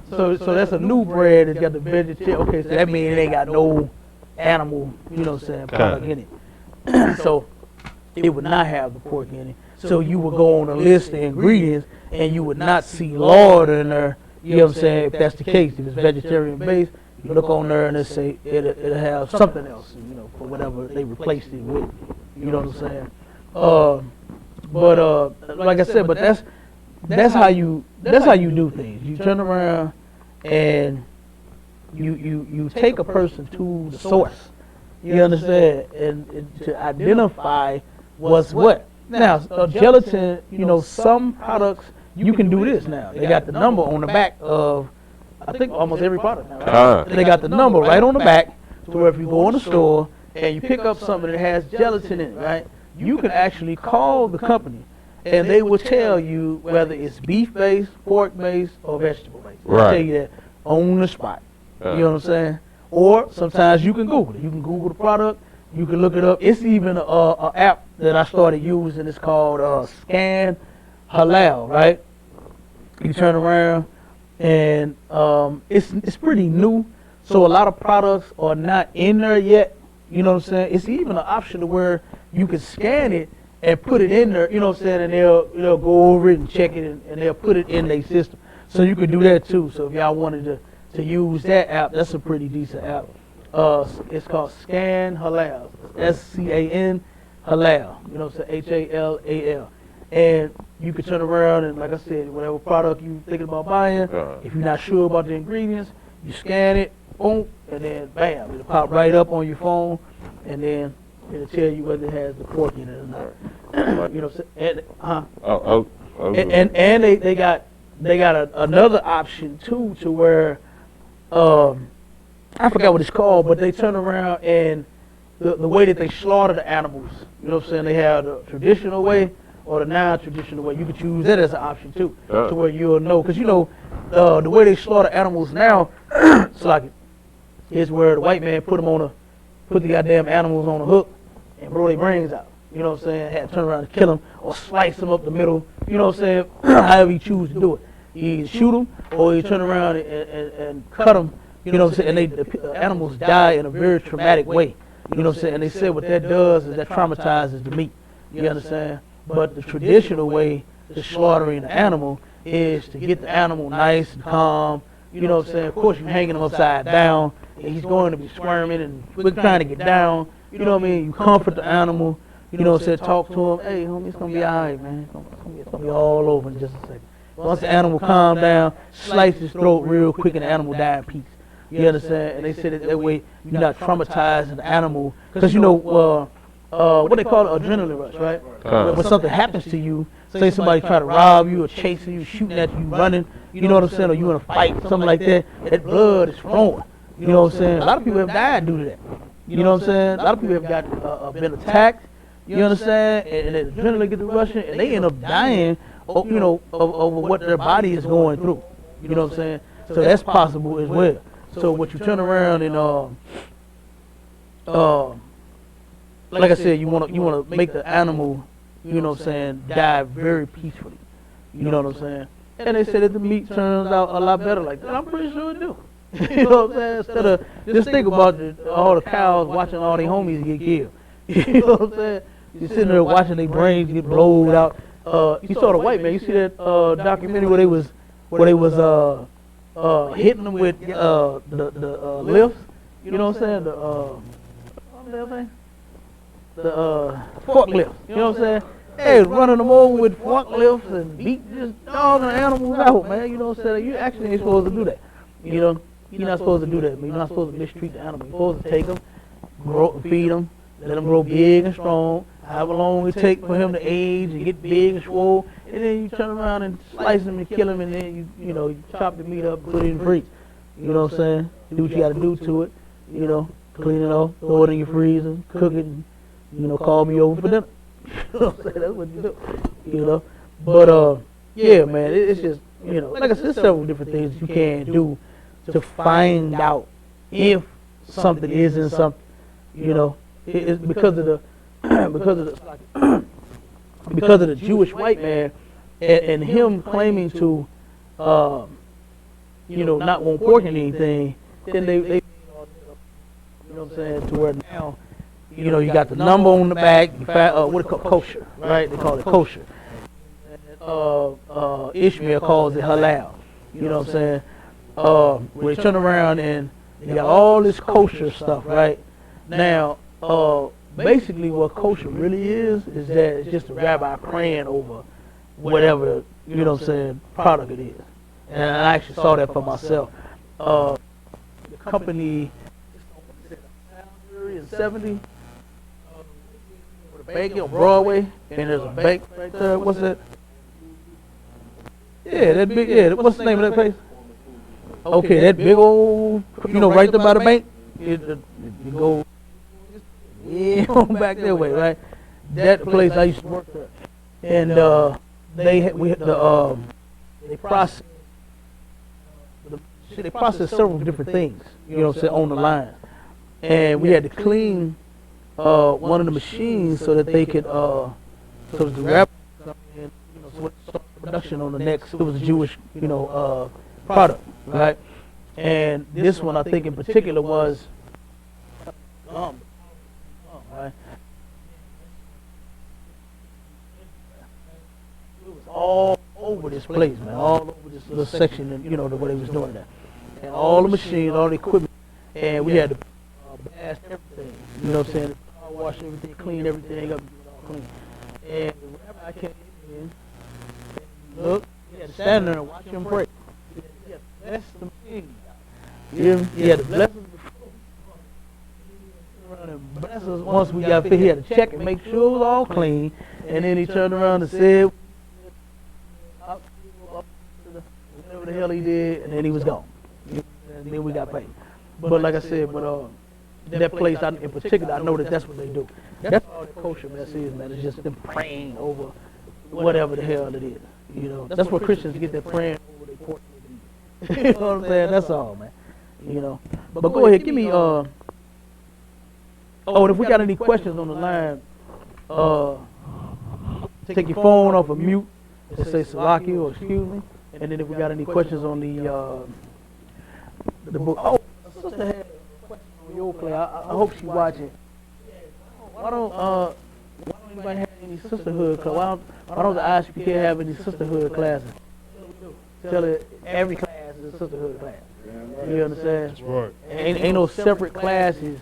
so that's a new bread that's got the vegetarian. Okay, so that means it ain't got no animal, you know what I'm saying, product in it. So it would not have the pork in it. So you would go on a list of ingredients and you would not see lard in there. You know what I'm saying? If that's the case, if it's vegetarian based, you look on there and it say it'll have something else, you know, for whatever they replaced it with. You know what I'm saying? But like I said, but that's how you do things. You turn around and you take a person to the source. You understand? And to identify what's what. Now, gelatin, you know, some products you can do this now. They got the number on the back of, I think, almost every product now. Right? They got the number right on the back, to where if you go in the store and you pick up something that has gelatin in it, right, you can actually call the company and they will tell you whether it's beef-based, pork-based, or vegetable-based. They'll Right. tell you that on the spot. You know what I'm saying? Or sometimes you can Google it. You can Google the product. You can look it up. It's even a app that I started using. It's called Scan Halal, right? You turn around and it's pretty new. So a lot of products are not in there yet. You know what I'm saying? It's even an option to where you can scan it and put it in there. You know what I'm saying? And they'll go over it and check it and they'll put it in their system. So you can do that too. So if y'all wanted to use that app, that's a pretty decent app. It's called Scan Halal. SCAN Halal. You know, so HALAL. And you can turn around and, like I said, whatever product you're thinking about buying, if you're not sure about the ingredients, you scan it, boom, and then bam, it'll pop right up on your phone, and then it'll tell you whether it has the pork in it or not. You know, and they got another option too, to where I forgot what it's called, but they turn around and the way that they slaughter the animals, you know what I'm saying? They have the traditional way or the non-traditional way. You could choose that as an option too, to where you'll know, because you know the way they slaughter animals now, it's like it's where the white man put the goddamn animals on a hook and blow their brains out. You know what I'm saying? Had to turn around and kill them or slice them up the middle. You know what I'm saying? However you choose to do it. You either shoot them or you turn around and cut them. You know what I'm saying? And the animals die in a very traumatic way. You know what I'm saying? And they said what that does is that traumatizes the meat. You understand? But the traditional way to slaughtering the animal is to get the animal nice and calm. You know what I'm saying? Of course, you're hanging him upside down, and he's going to be squirming, and we're trying to get down. You know what I mean? You comfort the animal. You know what I'm saying? Talk to him. Hey, homie, it's going to be all right, man. It's going to be all over in just a second. Once the animal calm down, slice his throat real quick, and the animal die in peace. You understand? And they said that way you're not traumatizing the animal. Because, you know, what they call it, adrenaline rush, right? When something happens to you, say somebody try to rob you or chasing you, shooting at you, running, you know what I'm saying, or you in a fight, something like that, that blood is flowing. You know what I'm saying? A lot of people have died due to that. You know what I'm saying? A lot of people have got been attacked, you understand, and the adrenaline gets to rushing, and they end up dying, you know, over what their body is going through. You know what I'm saying? So that's possible as well. So what you turn around and like I said, you wanna make the animal, you know what I'm saying, die very peacefully. You know what I'm saying? And they said that the meat turns out a lot better like that. I'm pretty sure it do. You know what I'm saying? Instead of just think about all the cows watching all their homies get killed. You know what I'm saying? You're sitting there watching their brains get blowed out. You saw the white man. You see that documentary where they was hitting them with the lifts. You know what I'm saying? The forklifts. You know what I'm saying? Hey, running them over with forklifts and beat just dogging animals out, man. You know what I'm saying? You actually ain't supposed to do that. You know, you're not supposed to do that, man. You're not supposed to mistreat the animal. You're supposed to take them, feed them, let them grow big and strong, however long it takes for him to age and get big and swole, and then you turn around and slice him and kill him, and then you chop the meat up, put it in the freezer. You know what I'm saying? Do what you got to do to it. You know, clean it off, throw it in your freezer, cook it, and, call me over for dinner. You know what I'm saying? That's what you do. But yeah, man, it's just like I said, there's several different things you can do to find out if something is in something. It's because of the Jewish white man and him claiming to not want pork in anything. Then they you know what I'm saying, to where now you got the number on the back. You find what it called kosher, right? They call it kosher. Ishmael calls it halal. You know what I'm saying? Where they turn around and you got all this kosher stuff, right? Now, basically what kosher really is that it's just a rabbi praying over whatever, product it is. And I actually saw that for myself. The company in 70, with a bank on Broadway, and there's a bank right there. What's that? Yeah, that big, what's the name of that place? Okay, that big old, right there by the bank. You go, on back that way, right? That place I used to work there, and they process several different things, on the line, and we had to clean one of the machines so that they could so that the rap production on the next. It was a Jewish product, right? And this one I think in particular was right? It was all over this place, man, all over this little section, and the way they was doing that, and all the machines, all the equipment, and we had to blast everything. You know what I'm saying? Wash everything, clean everything up, get it all clean. And whenever I came in, look, he had to stand there and watch him pray. He had to bless the machine. He had to bless us and bless us once we got fit. He had to check and make sure it was all clean, and then he turned around and said whatever the hell he did, and then he was gone. And then we got paid. But like I said, that place in particular, I know that's what they do. That's all the kosher mess is, man. It's just them praying over whatever the hell it is. That's what Christians get, their praying over their pork. You know what I'm saying? That's all, man. But go ahead, give me and if we got any questions on the line, take your phone off of mute and say Salaki or excuse me. And then if we got any questions on the book. Oh, sister had a question on your play. I hope she's watching. Why don't anybody have any sisterhood class? Why don't the ISUPK have any sisterhood classes? Tell it every class is a sisterhood class. You understand? That's right. Ain't no separate classes,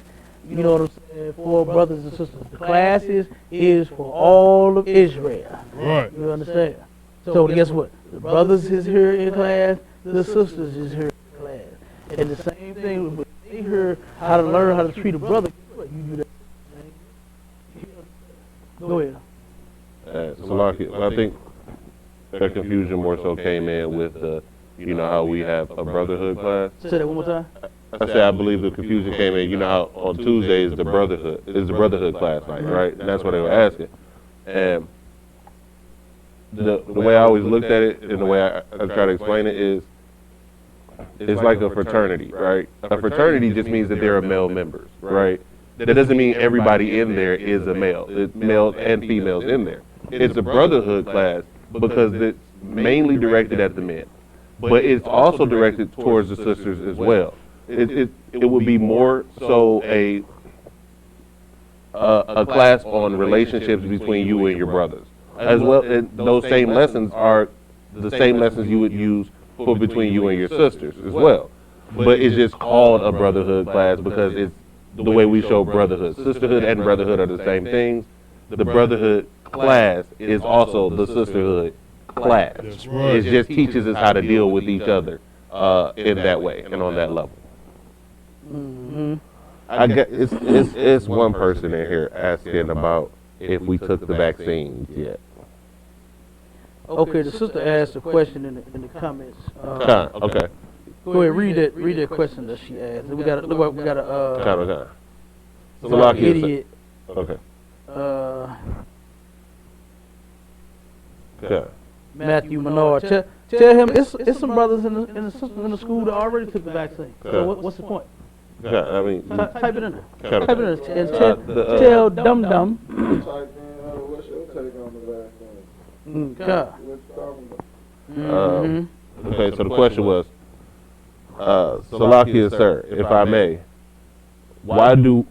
you know what I'm saying, for brothers and sisters. The classes is for all of Israel. Right. You understand? So guess what? The brothers is here in class, the sisters is here in class. And the same thing, when they hear how to learn how to treat a brother, you do that. Go ahead. I think the confusion more so came in with the, you know, how we have a brotherhood class. Say that one more time. I said I believe the confusion came in. You know how on Tuesdays the brotherhood class night, right? And that's what they were asking. And the way I always looked at it and the way I try to explain it is, it's like a fraternity, right? A fraternity just means that there are male members, right? That doesn't mean everybody in there is a male. It's males and females in there. It's a brotherhood class because it's mainly directed at the men, but it's also directed towards the sisters as well. It would be more so a class on relationships between you and your brothers, as well. And those same lessons are the same lessons you would use for between you and your sisters as well. But it's just called a brotherhood class because it's the way we show brotherhood. Sisterhood and brotherhood are the same things. The brotherhood class is also the sisterhood class. That's right. It just teaches us how to deal with each other in that way and on that level. Mm-hmm. I guess it's one person in here asking about if we took the vaccines yet. Okay, the sister asked a question in the comments. Okay. Go ahead, read that question that she asked. We got a idiot. Okay. Okay. Matthew Menard. Tell him it's some brothers and the sisters in the school that already took the vaccine. So what's the point? Yeah, I mean, Type it in there. Okay. Type it in there. And tell Dum Dum. Type in, what's your take on the vaccine? God. What you talking about? Okay, so the question was, Salakia, sir, if I may, why do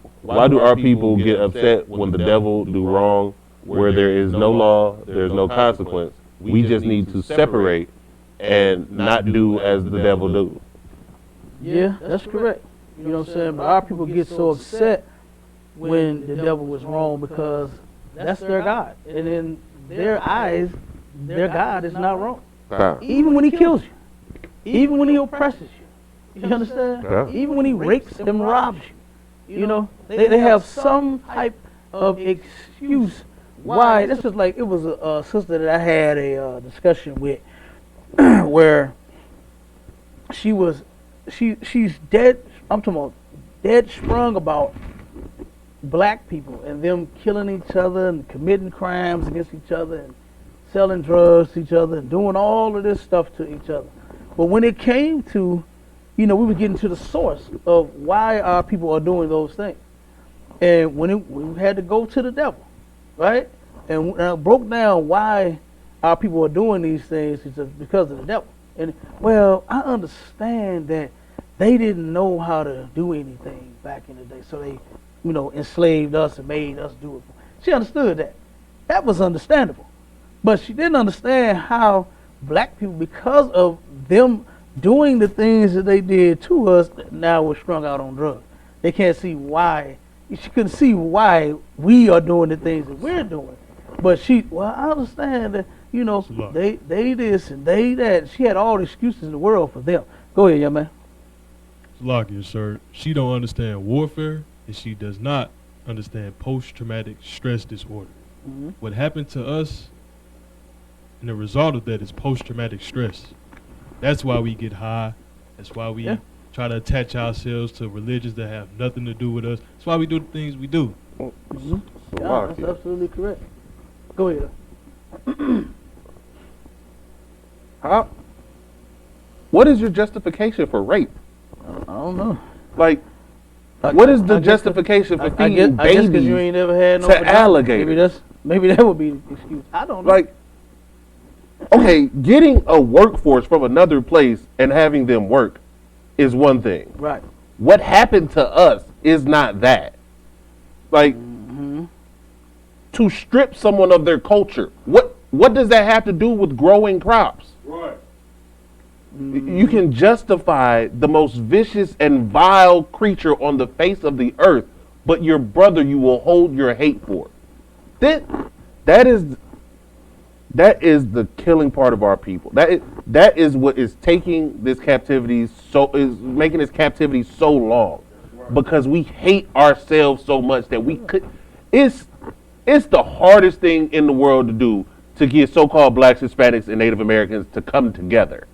our people get upset when the devil do wrong, where there is no law, there's no consequence? We just need to separate and not do as the devil do. Yeah, that's correct. You know what I'm saying? But our people get so upset when the devil was wrong because that's their God. And in their eyes, their God is not wrong. Even when he kills you. Even when he oppresses you. You understand? Yeah. Even when he rapes and robs you. You know, they have some type of excuse why. That's just like, it was a sister that I had a discussion with where she's dead. I'm talking about dead sprung about black people and them killing each other and committing crimes against each other and selling drugs to each other and doing all of this stuff to each other. But when it came to, you know, we were getting to the source of why our people are doing those things. And we had to go to the devil, right? And I broke down why our people are doing these things. It's because of the devil. And, well, I understand that they didn't know how to do anything back in the day. So they, you know, enslaved us and made us do it. She understood that. That was understandable. But she didn't understand how black people, because of them doing the things that they did to us, now we're strung out on drugs. They can't see why. She couldn't see why we are doing the things that we're doing. But I understand that, you know, they this and they that. She had all the excuses in the world for them. Go ahead, young man. Salakia, sir. She don't understand warfare, and she does not understand post-traumatic stress disorder. Mm-hmm. What happened to us, and the result of that is post-traumatic stress. That's why we get high. That's why we try to attach ourselves to religions that have nothing to do with us. That's why we do the things we do. Mm-hmm. Yeah, that's absolutely correct. Go ahead. What is your justification for rape? I don't know. Like, what is the justification for feeding I guess because babies you ain't never had no to alligators? Maybe that would be the excuse. I don't know. Like, okay, getting a workforce from another place and having them work is one thing. Right. What happened to us is not that. Like, to strip someone of their culture. What does that have to do with growing crops? Right. You can justify the most vicious and vile creature on the face of the earth, but your brother you will hold your hate for. That is the killing part of our people. That is what is taking this captivity is making this captivity so long, because we hate ourselves so much that we could. It's the hardest thing in the world to do, to get so-called blacks, Hispanics, and Native Americans to come together,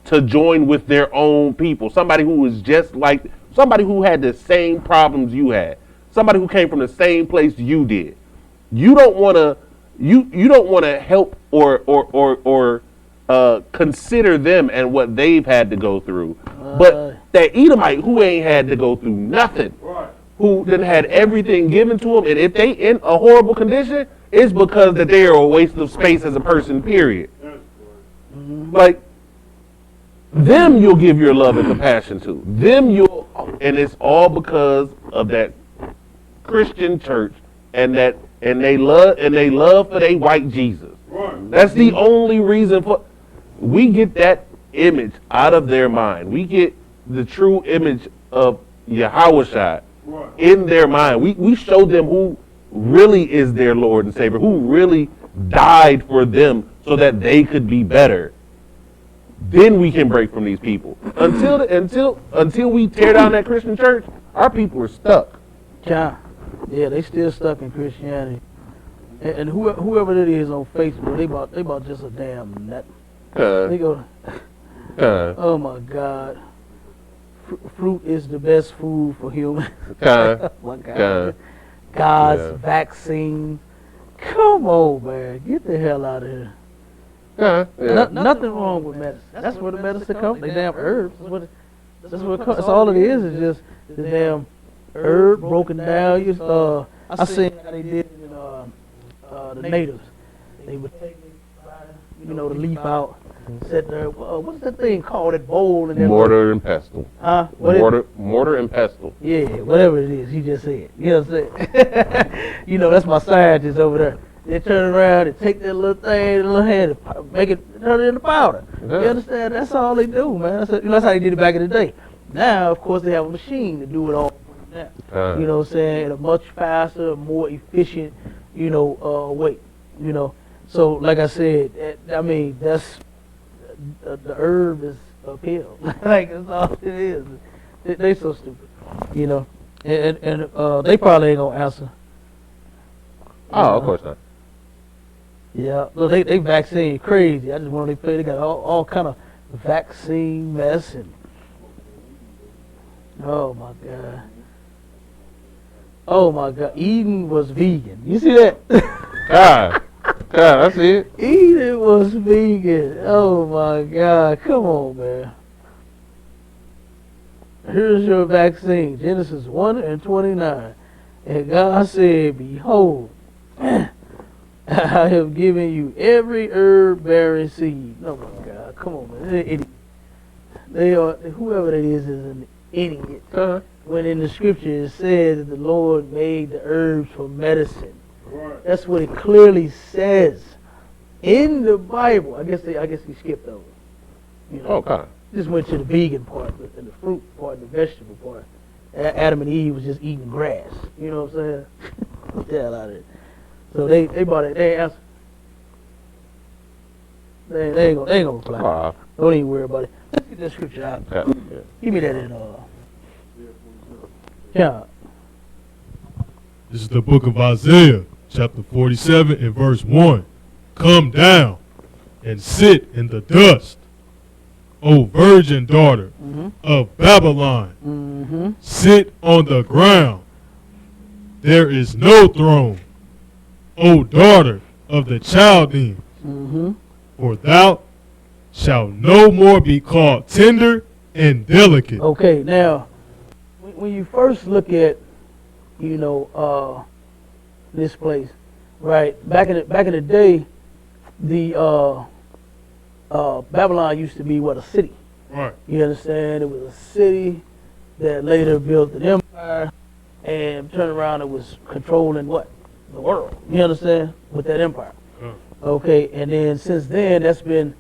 to join with their own people. Somebody who is just like, somebody who had the same problems you had, somebody who came from the same place you did. You don't want to help or consider them and what they've had to go through. But that Edomite who ain't had to go through nothing, who then had everything given to them, and if they in a horrible condition, it's because that they are a waste of space as a person, period. Like, them you'll give your love and compassion to. And it's all because of that Christian church and they love for their white Jesus. That's the only reason we get that image out of their mind. We get the true image of Yahushua in their mind. We show them who really is their Lord and Savior, who really died for them so that they could be better. Then we can break from these people. Until we tear down that Christian church, our people are stuck. Yeah, they still stuck in Christianity. And whoever it is on Facebook, they about just a damn nut. They go, oh my God, fruit is the best food for humans. Oh my God. God's vaccine. Come on, man, get the hell out of here. Nothing wrong with medicine. That's where the medicine comes. They damn herbs. That's what it comes. That's all it is just the damn herb broken down. I seen how they did it in the natives. They would take the leaf out, sit there. What's that thing called? That bowl and mortar and pestle. Huh? Mortar and pestle. Yeah, whatever it is. He just said. You know what I'm saying? That's my scientist over there. They turn around and take that little thing, the little hand, and turn it into powder. You understand? That's all they do, man. That's how they did it back in the day. Now, of course, they have a machine to do it all now. You know what I'm saying? In a much faster, more efficient, way. So, like I said, that's the herb is a pill. Like, that's all it is. They so stupid, and they probably ain't gonna answer. Oh, of course not. Yeah, look, they vaccine crazy. I just want to play. They got all kind of vaccine mess and oh my God, Eden was vegan. You see that? God, I see it. Eden was vegan. Oh my God, come on, man. Here's your vaccine, Genesis 1:29, and God said, "Behold, I have given you every herb bearing seed." Oh my God, come on, man. They're idiots. They are, whoever it is an idiot. When in the scripture it says that the Lord made the herbs for medicine. That's what it clearly says in the Bible. I guess he skipped over. Okay. Just went to the vegan part and the fruit part and the vegetable part. Adam and Eve was just eating grass. You know what I'm saying? Get the hell out of it. So they bought it. They answered. They ain't gonna reply. Don't even worry about it. Let's get that scripture out. Give me that in yeah. This is the book of Isaiah, chapter 47 and verse 1. Come down and sit in the dust, O virgin daughter of Babylon. Sit on the ground. There is no throne, O daughter of the Chaldeans. For thou shalt no more be called tender and delicate. Okay, now, when you first look at, this place, right? Back in the day, the Babylon used to be a city. Right. You understand? It was a city that later built an empire, and turned around and was controlling what? the world. You understand? With that empire. Okay, and then since then, that's been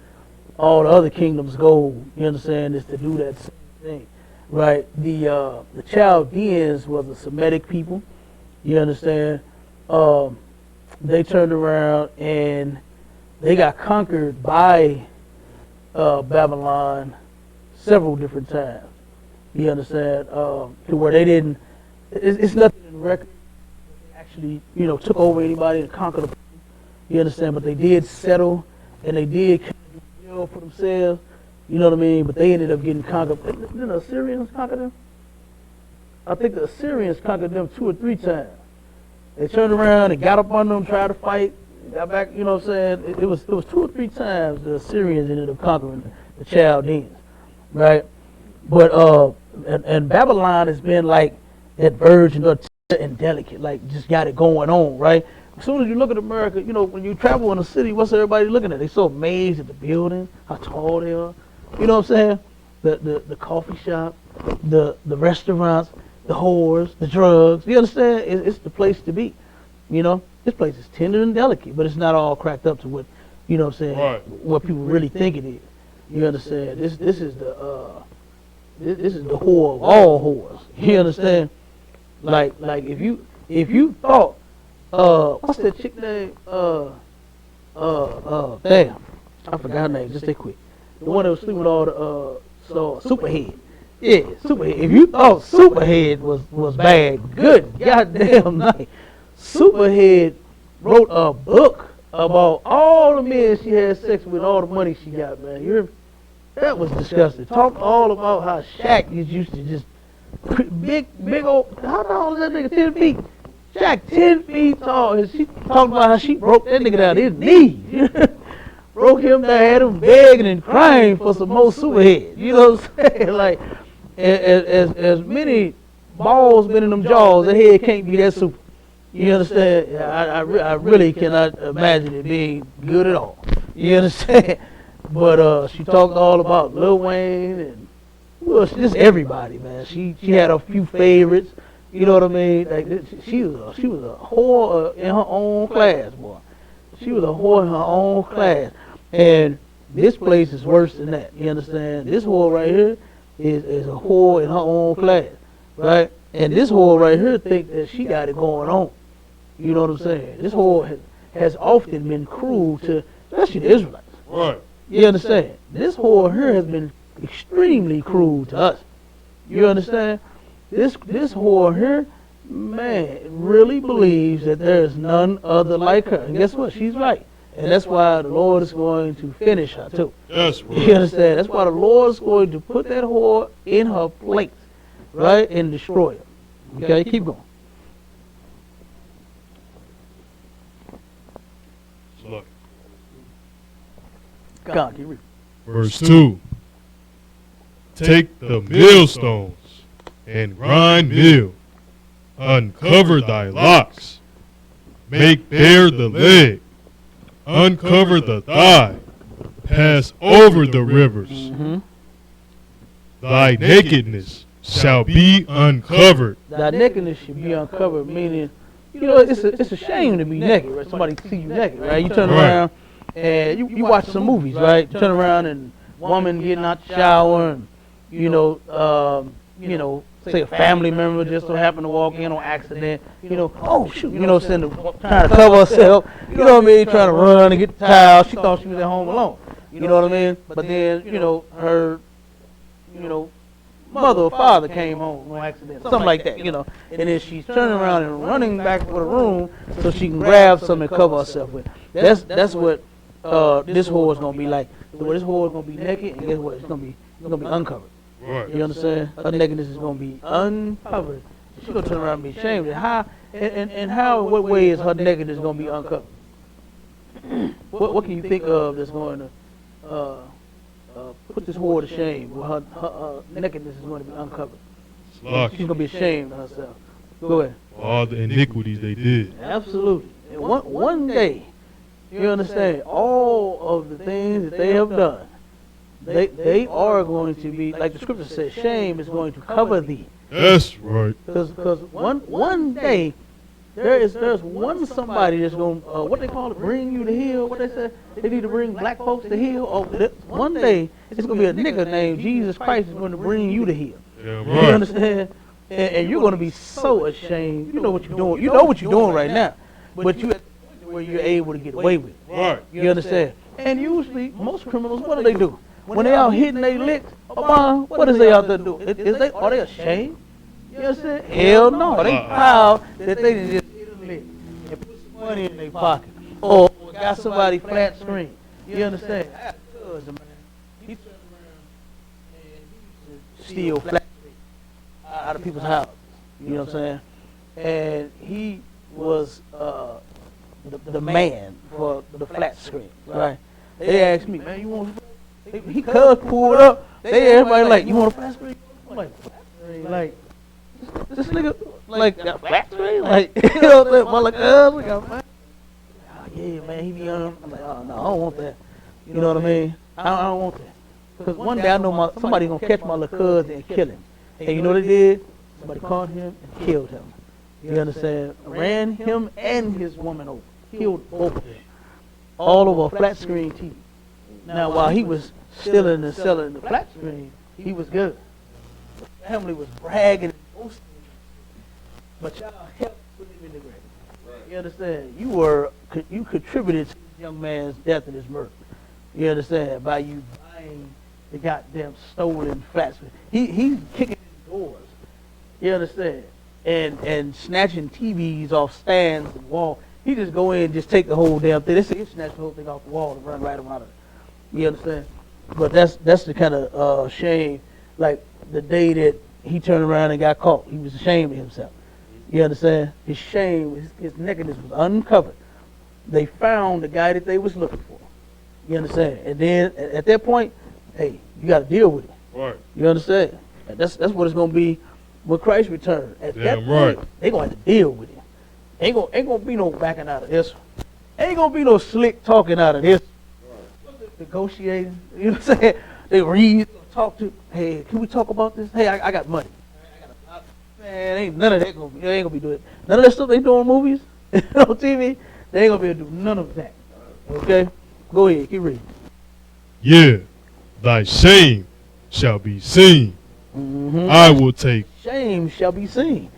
all the other kingdoms' goal. You understand? Is to do that same thing, right? The Chaldeans was a Semitic people. You understand? They turned around and they got conquered by Babylon several different times. You understand? To where they didn't. It's nothing in the record. They actually, took over anybody and conquered them. You understand? But they did settle, and they did kind of do for themselves. You know what I mean? But they ended up getting conquered. Didn't the Assyrians conquer them? I think the Assyrians conquered them 2 or 3 times. They turned around and got up on them, tried to fight, got back. You know what I'm saying? It was 2 or 3 times the Assyrians ended up conquering the Chaldeans, right? But and Babylon has been like that virgin and delicate, like just got it going on, right? As soon as you look at America, when you travel in a city, what's everybody looking at? They so amazed at the buildings, how tall they are. You know what I'm saying? The coffee shop, the restaurants, the whores, the drugs. You understand? It's the place to be. This place is tender and delicate, but it's not all cracked up to what, what I'm saying, Right. what people really think it is. You understand? This is the this is the whore of all whores. You understand? Like if you thought what's that chick name? Damn, I forgot her name. Just stay quick. The one that was sleeping with all the Superhead. Yeah, Superhead. If you thought Superhead was bad, good goddamn night. Superhead wrote a book about all the men she had sex with, all the money she got, man. You hear me? That was disgusting. Talked all about how Shaq used to just big old. How tall is that nigga? 10 feet. Shaq 10 feet tall, and she talked about how she broke that nigga down to his knees. Broke him down, had him begging and crying for some more Superhead. You know what I'm saying? Like, as many balls been in them jaws, that head can't be that super. You understand? I really cannot imagine it being good at all. You understand? But she talked all about Lil Wayne and just everybody, man. She had a few favorites. You know what I mean? Like she was a whore in her own class, boy. She was a whore in her own class, and this place is worse than that. You understand? This whore right here is a whore in her own class, right? And this whore right here think that she got it going on. You know what I'm saying? This whore has often been cruel to, especially the Israelites. Right. You understand? This whore here has been extremely cruel to us. You understand? This whore here, man, really believes that there is none other like her. And guess what? She's right. And that's why the Lord is going to finish her too. That's right. You understand? That's why the Lord is going to put that whore in her place, right, and destroy her. Okay, keep going. Look, God, keep reading. verse 2. Take the millstones and grind meal. Uncover thy locks. Make bare the leg. Uncover the thigh. Pass over the rivers. Mm-hmm. Thy nakedness shall be uncovered. Thy nakedness should be uncovered, meaning, it's a shame to be naked, right? Somebody see you naked, right? You turn Right. around and you watch some movies, right? You turn around and woman getting out the shower and, say a family member just so happened to walk in on accident, oh shoot, trying to cover herself, you know what I mean, trying to run and get the towel. She thought she was at home alone, you know what I mean? But then, her, mother or father came home on accident, something like that, and then she's turning around and running back for the room so she can grab something and cover herself with. That's what this whore is gonna be like. So this whore is gonna be naked, and guess what? It's gonna be uncovered. Right. You understand? Her nakedness is gonna be uncovered. She's gonna turn around and be ashamed. And how? In what way is her nakedness gonna be uncovered? What can you think of that's going to put this whore to shame? Well, her nakedness is going to be uncovered. Slack. She's gonna be ashamed of herself. Go ahead. All the iniquities they did. Absolutely. And one day, you understand, all of the things that they have done, they are going to be, like the scripture says, shame is going to cover thee. That's right. Because one day, there's one somebody that's going to, what they call it, bring you to heal. What they say? They need to bring black folks to heal. Oh, one day it's going to be a nigga named Jesus Christ is going to bring you to heal. Yeah, You right. understand? And you're going to be so ashamed. You know what you're doing. You know what you're doing right now. But you at the point where you're able to get away with it. Right. You understand? And usually, most criminals, what do? When they out hitting they licks, what is they out there do? Are they ashamed? You understand? Hell no. They proud that they done just hit a lick and put some money in their pocket. Or got somebody flat screen. You understand? I got a cousin, man. He turned around and he used to steal flat screen out of people's houses. You know what I'm saying? And he was the man for the flat screen, right? They asked me, man, you want a flat screen? He pulled up. Everybody like, you want a flat screen? I'm like, flat screen? Like, this nigga, like, got a flat screen? Like, you know what I'm like, we got a flat screen. Yeah, man, he be on. I'm like, oh, no, I don't want that. You know what I mean? I don't want that. Because one day I know somebody going to catch my little cousin and kill him. And you know what they did? Somebody caught him and killed him. You understand? Ran him and his woman over. Killed both of them. All over a flat screen TV. Now, while he was stealing and selling the flat screen, he was good. The family was bragging and boasting. But y'all helped put him in the grave. You understand? You contributed to this young man's death and his murder. You understand? By you buying the goddamn stolen flat screen. He's kicking in doors. You understand? And snatching TVs off stands and wall. He just go in and just take the whole damn thing. They say he snatched the whole thing off the wall and run right around it. You understand? But that's the kind of shame. Like the day that he turned around and got caught, he was ashamed of himself. You understand? His shame, his nakedness was uncovered. They found the guy that they was looking for. You understand? And then at that point, hey, you got to deal with it. Right. You understand? And that's what it's gonna be when Christ returns. At that point, right. They gonna have to deal with it. Ain't gonna be no backing out of this one. Ain't gonna be no slick talking out of this. Negotiating. You know what I'm saying? They read, talk to. Hey, can we talk about this? Hey, I got money. Man, ain't none of that gonna be. They ain't gonna be doing none of that stuff they do on movies on TV. They ain't gonna be able to do none of that. Okay, go ahead, keep reading. Yeah, thy shame shall be seen. I will take. Shame shall be seen.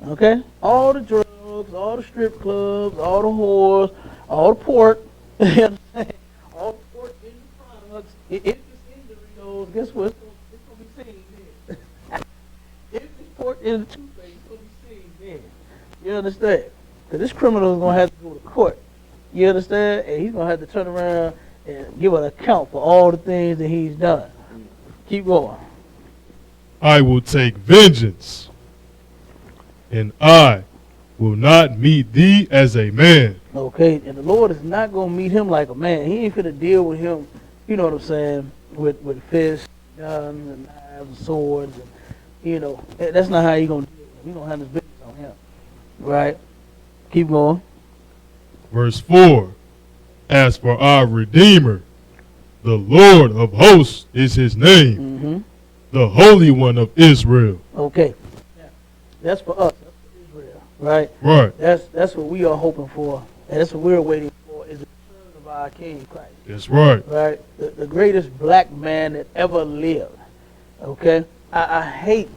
Okay, all the drugs, all the strip clubs, all the whores, all the pork. You understand? All the pork in the products. If it's in Doritos, guess what? It's gonna be seen then. If it's pork in the toothpaste, it's gonna be seen then. You understand? Because this criminal is gonna have to go to court. You understand? And he's gonna have to turn around and give an account for all the things that he's done. Keep going. I will take vengeance, and I will not meet thee as a man. Okay, and the Lord is not going to meet him like a man. He ain't going to deal with him, you know what I'm saying, with fists, guns, and knives, and swords. And, you know, that's not how he's going to deal with him. He's going to have his business on him. Right? Keep going. Verse 4, as for our Redeemer, the Lord of hosts is his name, the Holy One of Israel. Okay. That's for us. That's for Israel. Right? Right. That's what we are hoping for. And that's what we're waiting for is the return of our King Christ. That's right. Right? The greatest black man that ever lived. Okay? I hate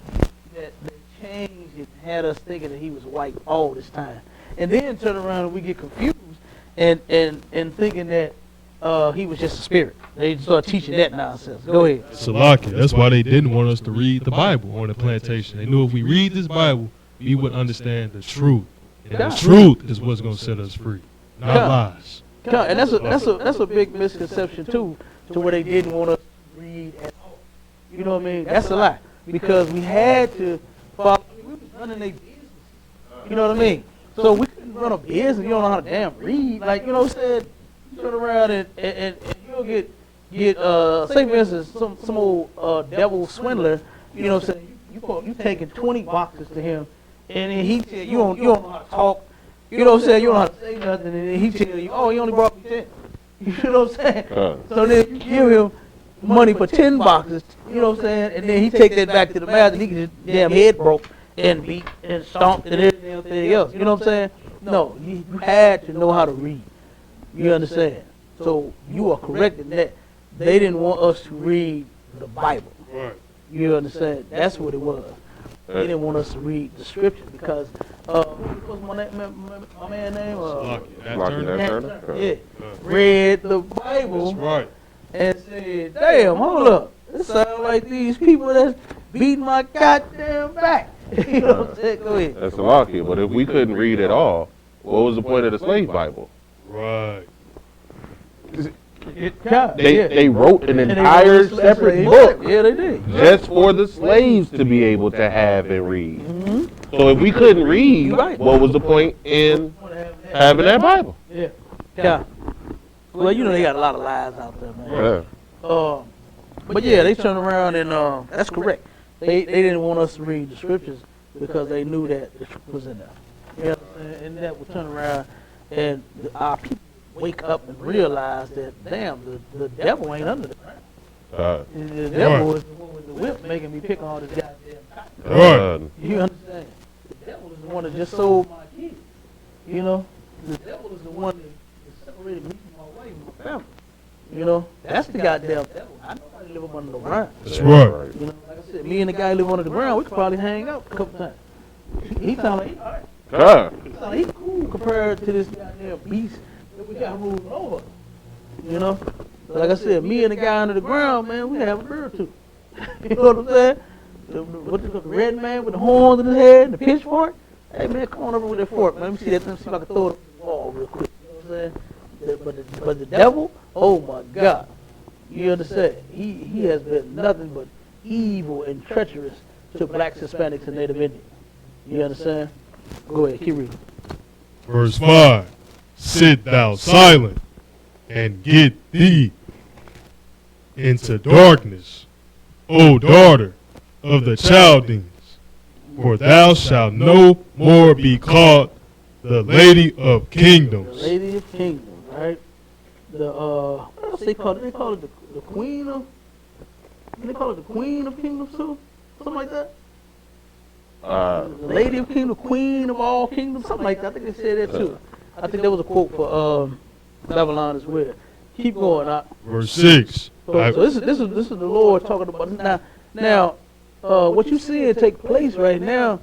that they changed it and had us thinking that he was white all this time. And then turn around and we get confused and thinking that he was just a spirit. They start teaching that nonsense. Go ahead. Salaki. That's why they didn't want us to read the Bible on the plantation. They knew if we read this Bible, we would understand the truth. And the truth is what's going to set us free, not lies. And that's a big misconception too, to where they didn't want us to read at all. You know what I mean? That's a lie. Because we had to follow. We was running their business. You know what I mean? So we couldn't run a business. You don't know how to damn read. Like, you know what I'm saying? You turn around and you'll get say for instance some old devil swindler. You know what I'm saying? You taking 20 boxes to him, and then he tell you don't know how to talk. You know what I'm saying? You don't know how to say nothing, and then he tell you, oh, he only brought me 10. You know what I'm saying? So then you give him money for 10 boxes. You know what I'm saying? And then he take that back to the master, and he get his damn head broke and beat and stomped and everything. everything else. You know what I'm saying? No, you had to know how to read. You understand? So you are correct in that. They didn't want us to read the Bible. Right. You understand? That's what it was. They didn't want us to read the scriptures because, what was my man's name? Turner. Yeah. Read the Bible. That's right. And said, damn, hold up. It sounds like these people that's beating my goddamn back. You know what I'm saying? Go ahead. That's lucky. But if we couldn't read at all, what was the point of the slave Bible? Right. They wrote an entire separate book. Yeah, they did. Just for the slaves to be able to have and read. Mm-hmm. So if we couldn't read, what was the point in having that Bible? Yeah. Yeah. Well, you know they got a lot of lies out there, man. Yeah. But yeah, they turned around and that's correct. They didn't want us to read the scriptures because they knew that the truth was in there. You know what I'm saying? And that would turn around and our people wake up and realize that damn, the devil ain't under the ground. The devil is the one with the whip making me pick all this goddamn cotton. You understand? The devil is the one that just sold my kids. You know? The devil is the one that separated me from my wife and my family. You know? That's the goddamn devil. I know how to live up under the ground. That's right. You know, like I said, me and the guy live under the ground, we could probably hang out a couple times. He sound like he sound like he cool compared to this goddamn beast that we got ruling over. You know? Like I said, me and the guy under the ground, man, we have a beer or two. You know what I'm saying? The red man with the horns in his head and the pitchfork. Hey man, come on over with that fork, man. Let me see that. Let me see if I can throw it on the wall real quick. You know what I'm saying? But the devil, oh my God. You understand? He has been nothing but evil and treacherous to blacks, Hispanics, and Native Indians. You understand? Go ahead, keep reading. Verse 5. Sit thou silent and get thee into darkness, O daughter of the Chaldeans, for thou shalt no more be called the Lady of Kingdoms. The Lady of Kingdoms, right? The what else they call it? They call it the Queen of. They call it the Queen of Kingdoms too, something like that. The Lady of Kingdoms, Queen of all kingdoms, something like that. I think they said that too. I think there was a quote for Babylon as well. Keep going out. Verse 6. So this is the Lord talking about now. What you see take place right now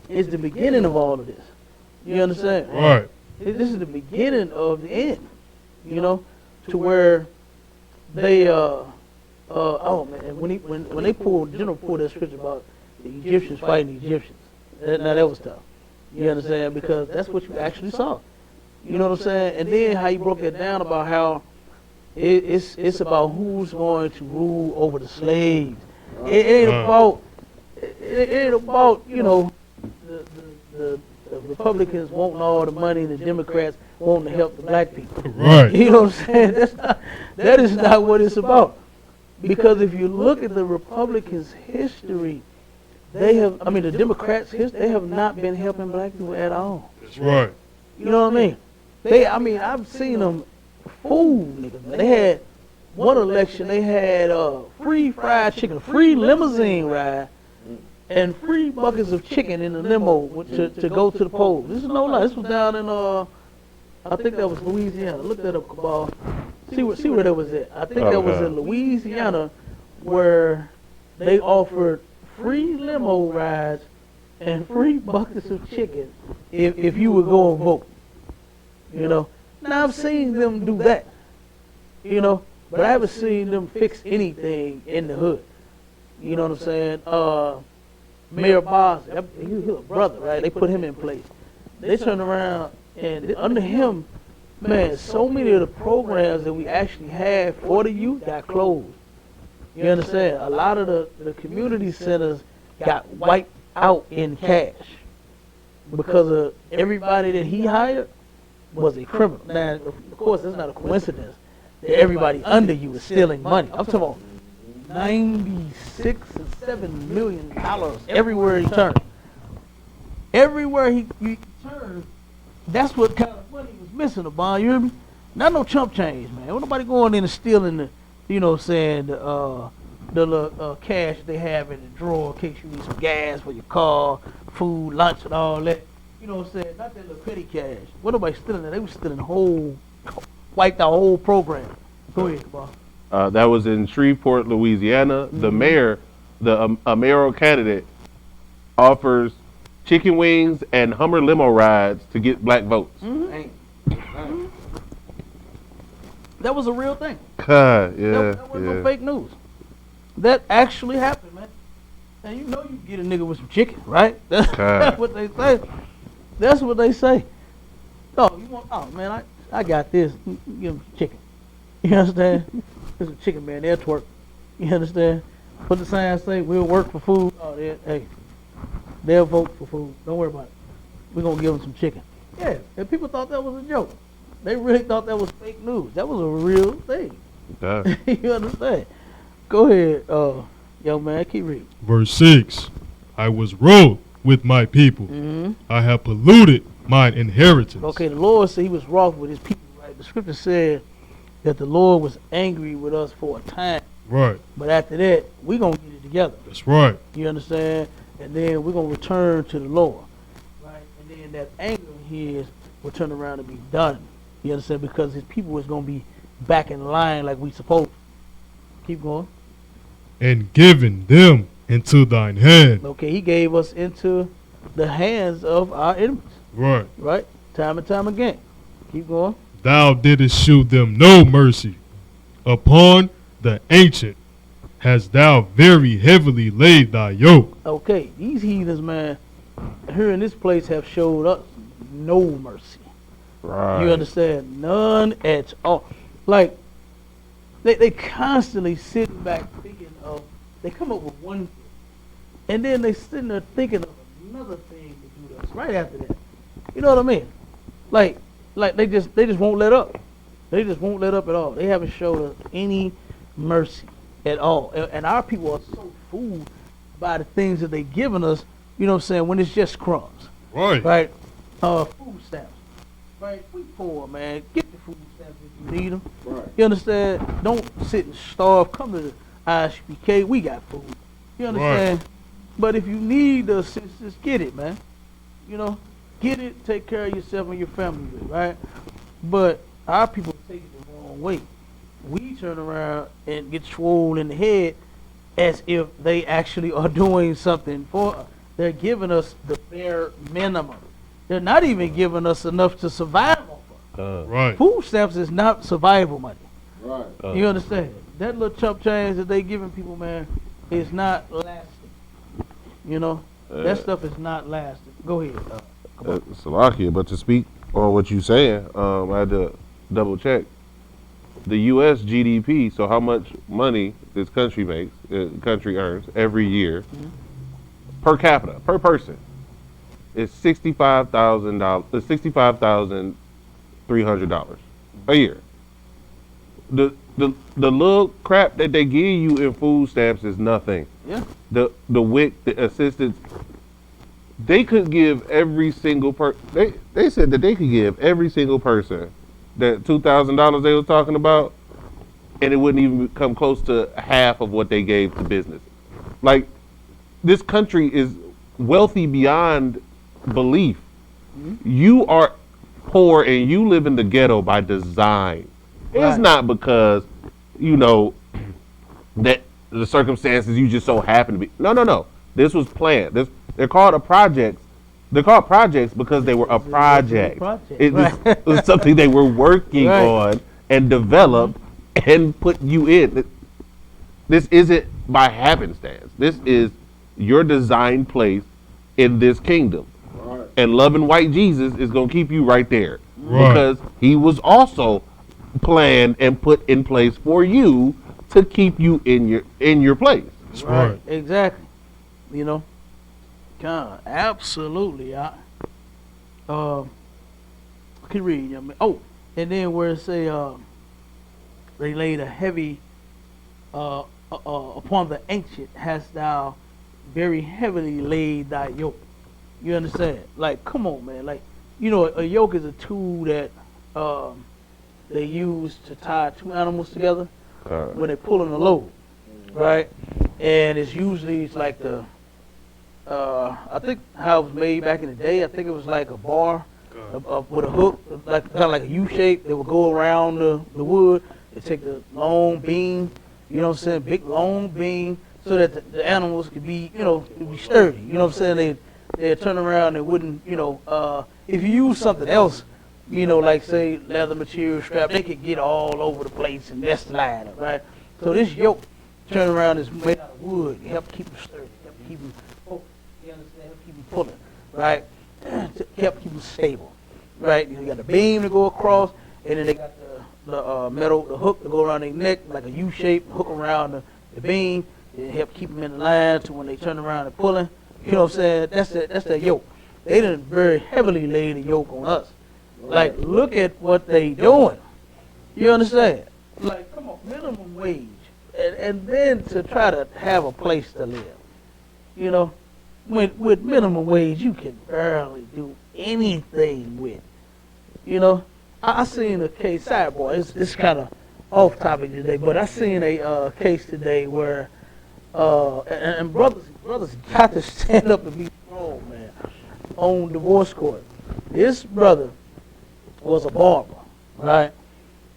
is the beginning of all of this. You understand? Right. This is the beginning of the end. You know, to where they oh man, when they pulled General pulled that scripture about the Egyptians fighting the Egyptians, now that was tough. You understand? Because that's what you actually saw. You know what I'm saying? And then how you broke it down about how it's about who's going to rule over the slaves. It ain't about you know the Republicans wanting all the money and the Democrats wanting to help the black people. Right. You know what I'm saying? That is not what it's about. Because if you look at the Republicans' history, the Democrats' history, they have not been helping black people at all. That's right. You know what I mean? I've seen them fool niggas. They had one election, they had free fried chicken, free limousine ride, and free buckets of chicken in the limo to go to the polls. This is no lie. This was down in I think that was Louisiana. Look that up, Cabal. See where that was at. I think that was in Louisiana, where they offered free limo rides and free buckets of chicken if you would go and vote. You know. Now I've seen them do that. You know, but I haven't seen them fix anything in the hood. You know what I'm saying? Mayor Boss, he's a brother, right? They put him in place. They turned around and under him, man, so many of the programs that we actually had for the youth got closed. You understand? A lot of the community centers got wiped out in cash because of everybody that he hired was a criminal. Now, of course, it's not a coincidence that everybody under you is stealing money. I'm talking about $96 and $7 million everywhere he turned. Everywhere he turned, that's what kind of money was missing, the bond. You hear me? Not no chump change, man. Ain't nobody going in and stealing the, you know, saying the cash they have in the drawer in case you need some gas for your car, food, lunch, and all that. You know what I'm saying? Not that little petty cash. What nobody stealing that? They was stealing the whole, wiped our whole program. Go ahead, Kabar. That was in Shreveport, Louisiana. The mayor, a mayoral candidate, offers chicken wings and Hummer limo rides to get black votes. That was a real thing. Yeah, That wasn't no fake news. That actually happened, man. And you know you get a nigga with some chicken, right? That's what they say. That's what they say. Oh, you want? Oh man, I got this. Give him some chicken. You understand? There's a chicken man. They'll twerk. You understand? Put the sign say we'll work for food. Oh, hey, they'll vote for food. Don't worry about it. We're gonna give them some chicken. Yeah, and people thought that was a joke. They really thought that was fake news. That was a real thing. You understand? Go ahead, young man. Keep reading. Verse 6. I was wroth with my people. I have polluted mine inheritance. Okay, the Lord said he was wroth with his people, right? The scripture said that the Lord was angry with us for a time. Right. But after that, we're going to get it together. That's right. You understand? And then we're going to return to the Lord. Right? And then that anger of his will turn around and be done. You understand? Because his people is going to be back in line like we supposed. Keep going. And given them into thine hand. Okay, he gave us into the hands of our enemies. Right. Right? Time and time again. Keep going. Thou didst shew them no mercy. Upon the ancient hast thou very heavily laid thy yoke. Okay, these heathens, man, here in this place have showed us no mercy. Right. You understand? None at all. Like, they constantly sitting back thinking of, they come up with one thing, and then they sitting there thinking of another thing to do to us right after that. You know what I mean? Like they just won't let up. They just won't let up at all. They haven't showed us any mercy at all. And our people are so fooled by the things that they giving us, you know what I'm saying, when it's just crumbs. Right. Right? Food stamps. Right? We poor, man. Get the food stamps if you need them. Right. You understand? Don't sit and starve. Come to the I.S.U.P.K. We got food. You understand? Right. But if you need the assistance, get it, man. You know? Get it, take care of yourself and your family, right? But our people take it the wrong way. We turn around and get swollen in the head as if they actually are doing something for us. They're giving us the bare minimum. They're not even giving us enough to survive off of. Right. Food stamps is not survival money. Right. You understand? That little chump change that they giving people, man, is not lasting. You know? That stuff is not lasting. Go ahead. Salakia, but to speak on what you're saying, I had to double check. The U.S. GDP, so how much money this country makes, country earns every year, per capita, per person, is $65,300 a year. The little crap that they give you in food stamps is nothing. Yeah. The WIC, the assistance. They could give every single they said that they could give every single person that $2,000 they were talking about, and it wouldn't even come close to half of what they gave to business. Like, this country is wealthy beyond belief. You are poor and you live in the ghetto by design. It's not because, you know, that the circumstances you just so happen to be. No. This was planned. They're called projects. They're called projects because they were a project. It was something they were working on and developed and put you in. This isn't by happenstance. This is your designed place in this kingdom. Right. And loving white Jesus is going to keep you right there. Because he was also planned and put in place for you to keep you in your place. That's right. Exactly. You know? God, absolutely. Keep reading, young man. Oh, and then where it say they laid a heavy upon the ancient hast thou very heavily laid thy yoke. You understand? Like, come on, man. Like, you know, a yoke is a tool that they use to tie two animals together when they're pulling a load, right? And it's usually like the I think how it was made back in the day. I think it was like a bar with a hook, like kind of like a U shape. They would go around the wood. They take the long beam, you know what I'm saying, big long beam, so that the animals could be, you know, could be sturdy. You know what I'm saying? They'd turn around and wouldn't, you know, if you use something else, you know, like say leather material strap, they could get all over the place and mess the line up, right? So this yoke turn around is made out of wood. It help keep them sturdy, help keep them, you understand, help keep them pulling, right? Help keep them stable, right? You got the beam to go across, and then they got the metal, the hook to go around their neck, like a U shape, hook around the beam, and help keep them in the line to when they turn around and pulling. You know what I'm saying? That's that yoke. They done very heavily laid the yoke on us. Like, look at what they doing. You understand? Like, come on, minimum wage. And then to try to have a place to live. You know, with minimum wage, you can barely do anything with. You know, I seen a case, sidebar, it's kind of off topic today, but I seen a case today where, and brothers got to stand up and be strong, man, on divorce court. This brother was a barber, right?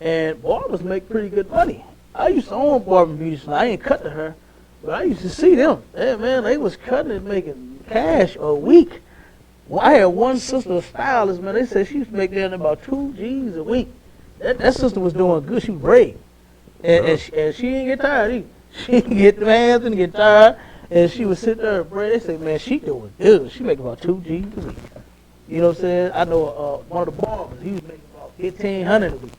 And barbers make pretty good money. I used to own barber beauty salon. I ain't cut to her, but I used to see them. Hey, man, they was cutting and making cash a week. Well, I had one sister, a stylist, man. They said she was making about 2 G's a week. That sister was doing good. She was brave. And she didn't get tired either. She didn't get the hands and get tired. And she would sit there and pray. They say, man, she doing good. She making about 2 G's a week. You know what I'm saying? I know one of the barbers, he was making about $1,500 a week.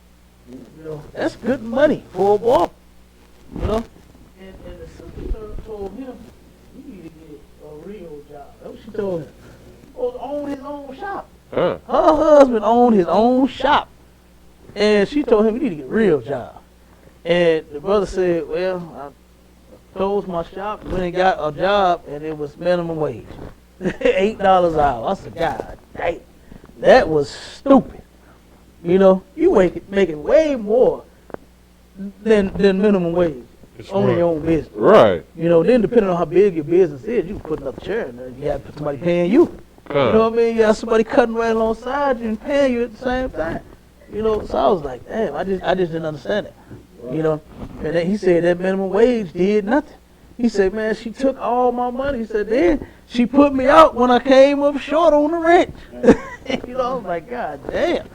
You know, that's good money for a barber. You know? And the sister told him, you need to get a real job. That's what she told him. He was own his own shop. Her husband owned his own shop. And she told him, you need to get a real job. And the brother said, well, I closed my shop, went and got a job, and it was minimum wage. $8 an hour. I said, God damn, that was stupid. You know, you making way more than minimum wage. It's only your own business. Right. You know, then depending on how big your business is, you can put another chair in there. You have somebody paying you. You know what I mean? You have somebody cutting right alongside you and paying you at the same time. You know, so I was like, damn, I just didn't understand it. You know, and then he said that minimum wage did nothing. He said, man, she took all my money. He said, then she put me out when I came up short on the rent. You know, I was like, God damn.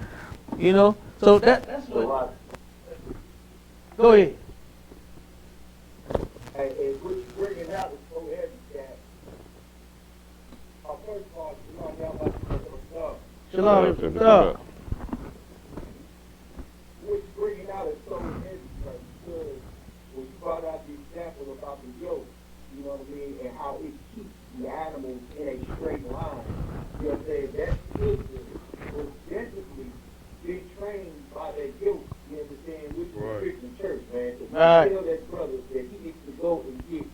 You know, so that's what. Go ahead. Hey, what you bringing out is so heavy, Jack. First of all, Shalom. Shalom. What you bringing out is so heavy, because when you brought out the example about the yoke, you know what I mean, and how it keeps the animals in a straight line. You know what I'm saying? That system was definitely been trained by that yoke, you understand, which is the Christian church, man. So you tell that brother that he needs to go and get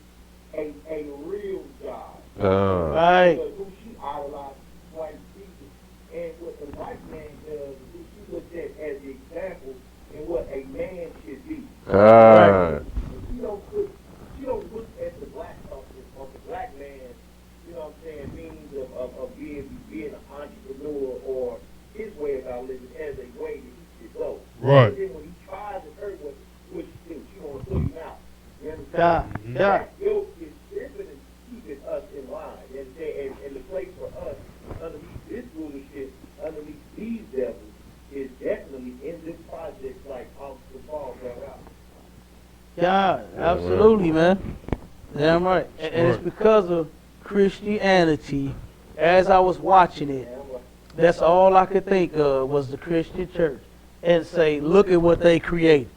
a real job. Right. Because who she idolized white people. And what the white man does, who she looks at as the example and what a man should be. Right. She don't look at the black of the black man, you know what I'm saying, means of being an entrepreneur or his way about living as a way that he should go. Right. And then when he tries to hurt what she thinks, she gonna throw him out. You understand? Yeah. That yoke is definitely keeping us in line. You understand? And the place for us underneath this rulership, underneath these devils, is definitely in this project like Officer Paul brought out. Yeah, absolutely, man. Damn right. And it's because of Christianity. As I was watching it, that's all I could think of was the Christian church, and say, look at what they created.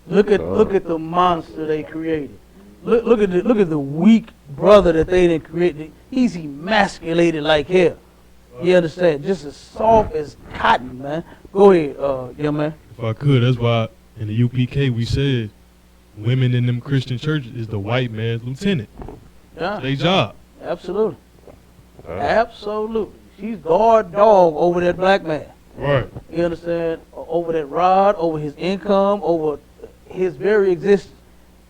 Look at the monster they created. Look at the weak brother that they didn't create. He's emasculated like hell. You understand? Just as soft as cotton, man. Go ahead, young man. If I could, that's why in the UPK we said women in them Christian churches is the white man's lieutenant. Yeah. Their job. Absolutely. Absolutely. She's guard dog over that black man. Right. You understand? Over that rod, over his income, over his very existence.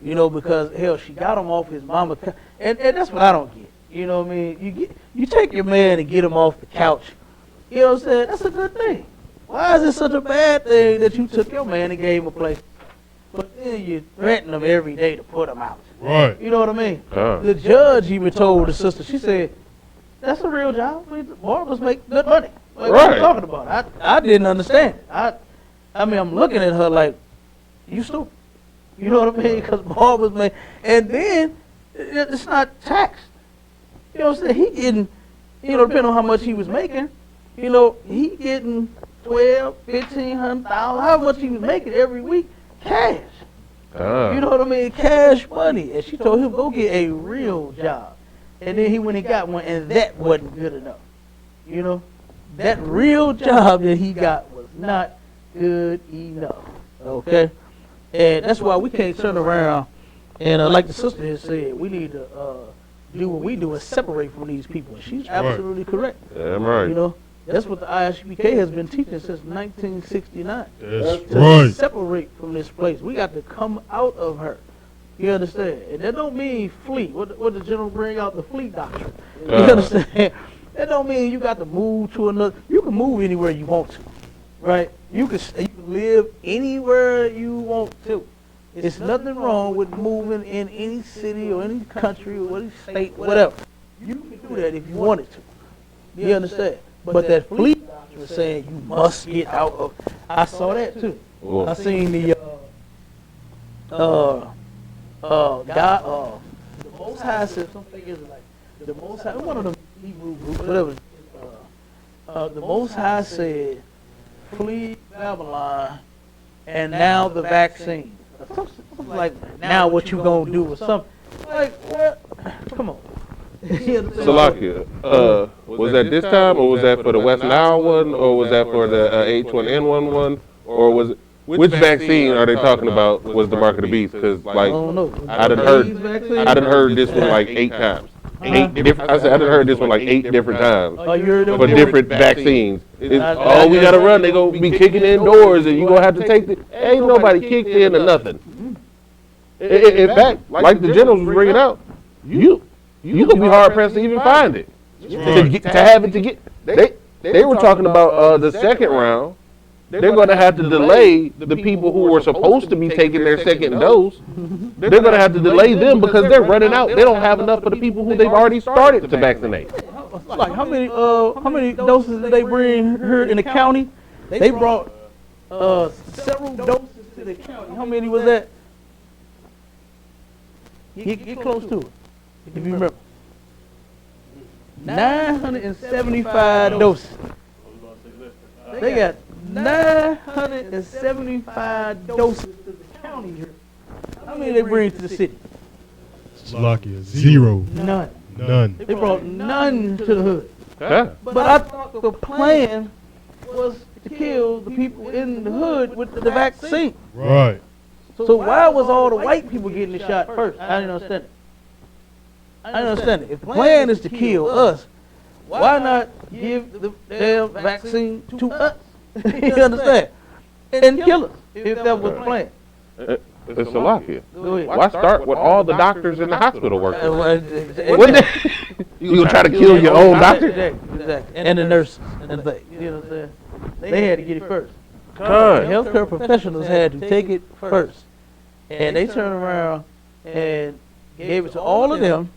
You know, because hell, she got him off his mama. And that's what I don't get. You know what I mean? You take your man and get him off the couch. You know what I'm saying? That's a good thing. Why is it such a bad thing that you took your man and gave him a place, but then you threaten him every day to put him out? Right. You know what I mean? The judge even told the sister, she said, that's a real job. Barbers make good money. Like, what are you talking about? I didn't understand it. I mean, I'm looking at her like, you stupid. You know what I mean? Because barbers make, and then it's not taxed. You know what I'm saying? He getting, you know, depending on how much he was making, you know, he getting 12, 1,500, how much he was making every week, cash. You know what I mean? Cash money. And she told him, go get a real job. And then he went and got one, and that wasn't good enough. You know? That real job that he got was not good enough. Okay? And that's why we can't turn around and, like the sister has said, we need to do what we do and separate from these people. And she's absolutely correct. Damn right. You know? That's what the I.S.U.P.K has been teaching since 1969. That's to right. separate from this place. We got to come out of her. You understand? And that don't mean flee. What the general bring out, the flee doctrine. You understand? That don't mean you got to move to another. You can move anywhere you want to, right? You can live anywhere you want to. It's nothing wrong with moving in any city or any country or any state, whatever. You can do that if you wanted to. You understand? But that flee doctrine is saying you must get out of. I saw that too. I seen the the Most High said some figures like the Most High, one of them Hebrew groups, whatever. The Most High said, flee Babylon, and now the vaccine. Something like, now what you gonna do or something. Like, what? Come on. Salakia, was that this time, or was that for the West Nile one, or was that for the H1N1 one, or was it, which vaccine are they talking about was the mark of the beast? Because like I done heard this one like 8 times. I said I done heard this one like 8 different times for different vaccines. We gotta run. They gonna be kicking in doors, and you gonna have to take the. Ain't nobody kicked in or nothing. In fact, like the generals was bringing out, you gonna be hard pressed to even find it. They were talking about the second round. They're going to have to delay the people who were supposed to be taking their second dose. They're going to have to delay them because they're running out. They don't have enough for the people who they've already started to vaccinate. Like how many doses did they bring here in the county? They brought several doses to the county. How many was that? Get close to it, if you remember. 975 doses. They got 975 doses to the county here. How many they bring to the city? Slovakia, 0. None. They brought none to the hood. Yeah. But I thought the plan was to kill the people in the hood with the vaccine. Right. So why was all the white people getting the shot first? I didn't understand it. If the plan is to kill us, why not give the damn vaccine to us? You understand? And kill us, if that was the plan. It's Salakia. Go ahead. Why start with all the doctors in the hospital working? You gonna try to Exactly. kill your own doctor? Exactly. And the nurses and the thing. You know what I'm saying? They had to get it first. The Con. healthcare professionals had to take it first. And they turned around and gave it to all of them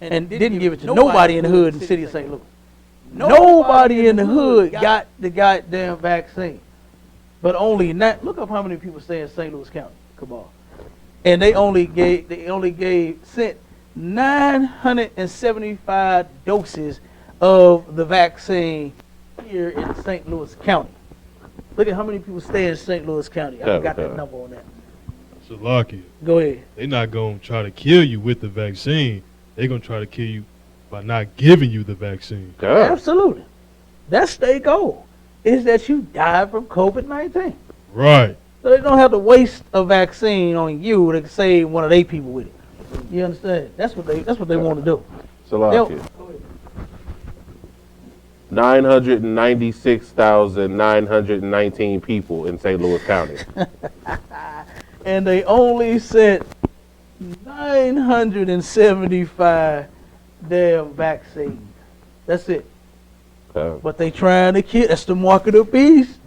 and didn't give it to nobody in the hood in the city of St. Louis. Nobody in the hood got the goddamn vaccine. But only not, look up how many people stay in St. Louis County. Come on. And they only sent 975 doses of the vaccine here in St. Louis County. Look at how many people stay in St. Louis County. I got that number on that. Slovakia. Go ahead. They're not going to try to kill you with the vaccine. They're going to try to kill you by not giving you the vaccine. Yeah. Absolutely. That's their goal, is that you die from COVID-19. Right. So they don't have to waste a vaccine on you to save one of their people with it. You understand? That's what they want to do. Salakia. 996,919 people in St. Louis County. And they only sent 975 damn vaccines. That's it. God. But they trying to kill. That's the mark of the beast.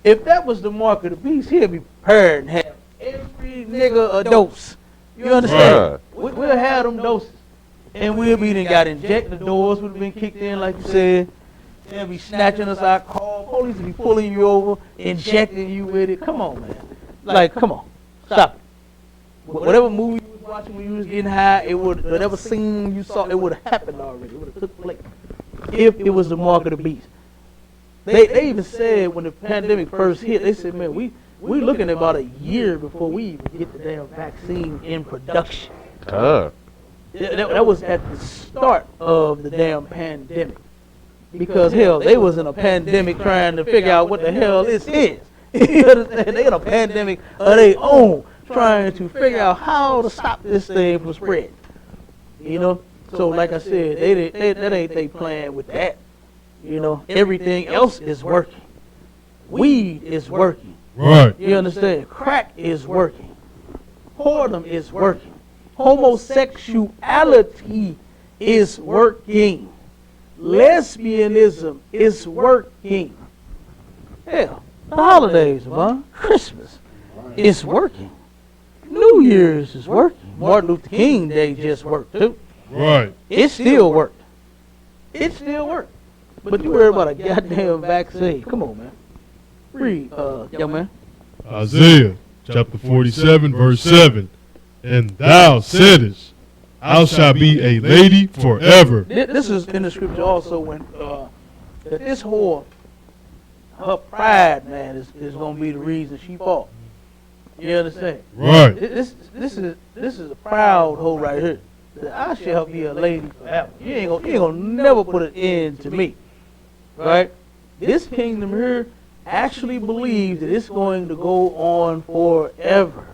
If that was the mark of the beast, he'll be prepared and have every nigga a dose. You understand? We'll have them doses. And we'll be then got injected. The doors would have been kicked in, like you said. They'll be snatching us out. Call police will be pulling you over, injecting you with it. Come on, man. Like, come on. Stop it. Whatever movie you was watching when you was getting high, it would, whatever scene you saw, it would have happened already. It would have took place. If it was the mark of the beast. They even said when the pandemic first hit, they said, man, we looking at about a year before we even get the damn vaccine in production. That was at the start of the damn pandemic. Because, hell, they was in a pandemic trying to figure out what the hell this is. You understand? They in a pandemic of their own trying to figure out how to stop this thing from spreading. You know? So, like I said, that ain't they plan with that. You know? Everything else is working. Weed is working. Right. You understand? Crack is working. Whoredom is working. Homosexuality is working. Lesbianism is working. Hell, the holidays, man. Christmas is working. New Year's is working. Martin Luther King Day just worked too. Right. It still worked. It still worked. But you worry about a goddamn vaccine. Come on, man. Read, young man. Isaiah chapter 47, verse 7. And thou saidest, thou shalt be a lady forever. This is in the scripture also when that this whore, her pride, man, is going to be the reason she fought. You understand? Right. This is a proud hoe right here. That I shall be a lady forever. You ain't gonna never put an end to me. Right? This kingdom here actually believes that it's going to go on forever.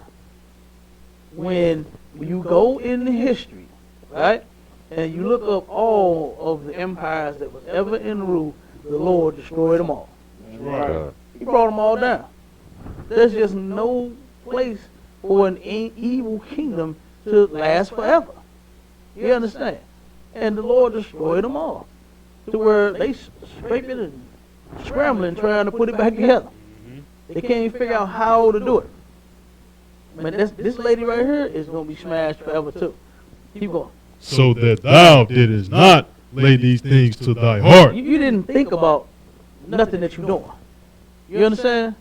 When you go into history, right, and you look up all of the empires that was ever in rule, the Lord destroyed them all. Right. He brought them all down. There's just no place for an evil kingdom to last forever. You understand? And the Lord destroyed them all. To where they scraping and scrambling trying to put it back together. They can't even figure out how to do it. I mean, this lady right here is going to be smashed forever too. Keep going. So that thou didst not lay these things to thy heart. You didn't think about nothing that you're doing. You understand?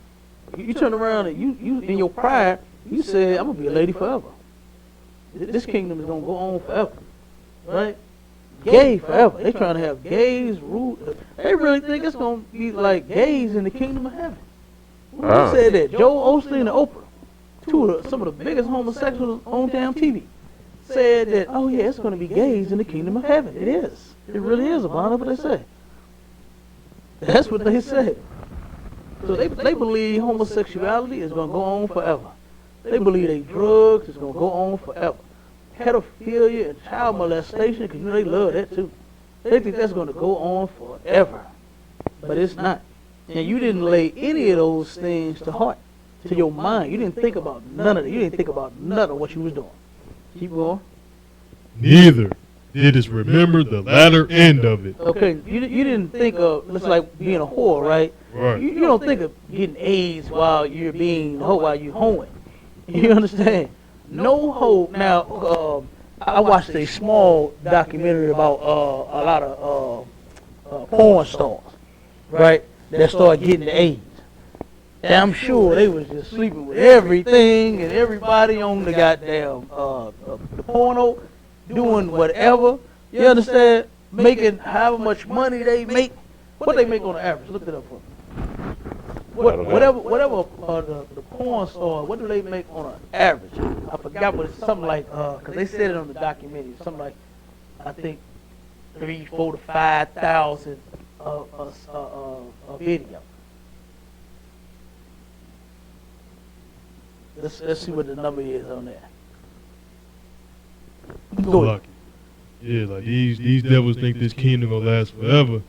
You turn around and you in your pride, you said, I'm going to be a lady forever. This kingdom is going to go on forever. Right? Gay forever. They trying to have gays rule. They really think it's going to be like gays in the kingdom of heaven. Who said that? Joel Osteen and Oprah. Some of the biggest homosexuals on damn TV said that, oh yeah, it's going to be gays in the kingdom of heaven. It is. It really is, Abana, what they say. That's what they said. So they believe homosexuality is going to go on forever. They believe they drugs is going to go on forever. Pedophilia and child molestation, because you know they love that too. They think that's going to go on forever. But it's not. And you didn't lay any of those things to heart, to your mind. You didn't think about none of it. You didn't think about none of what you was doing. Keep going. Neither didst remember the latter end of it. Okay, you didn't think of, it's like being a whore, right? Right. You don't think of getting AIDS while you're being a hoe, while you're hoeing. You understand? No hoe. Now, I watched a small documentary about a lot of porn stars, right, that started getting the AIDS. And I'm sure they was just sleeping with everything and everybody on the goddamn the porno, doing whatever. You understand? Making however much money they make. What they make on the average? Look it up for me. Whatever the porn star, what do they make on an average? I forgot, but it's something like because they said it on the documentary, something like I think 3,000, 4,000 to 5,000 a video. Let's see what the number is on there. Go ahead. Lucky. Yeah, like these devils think this kingdom gonna last forever.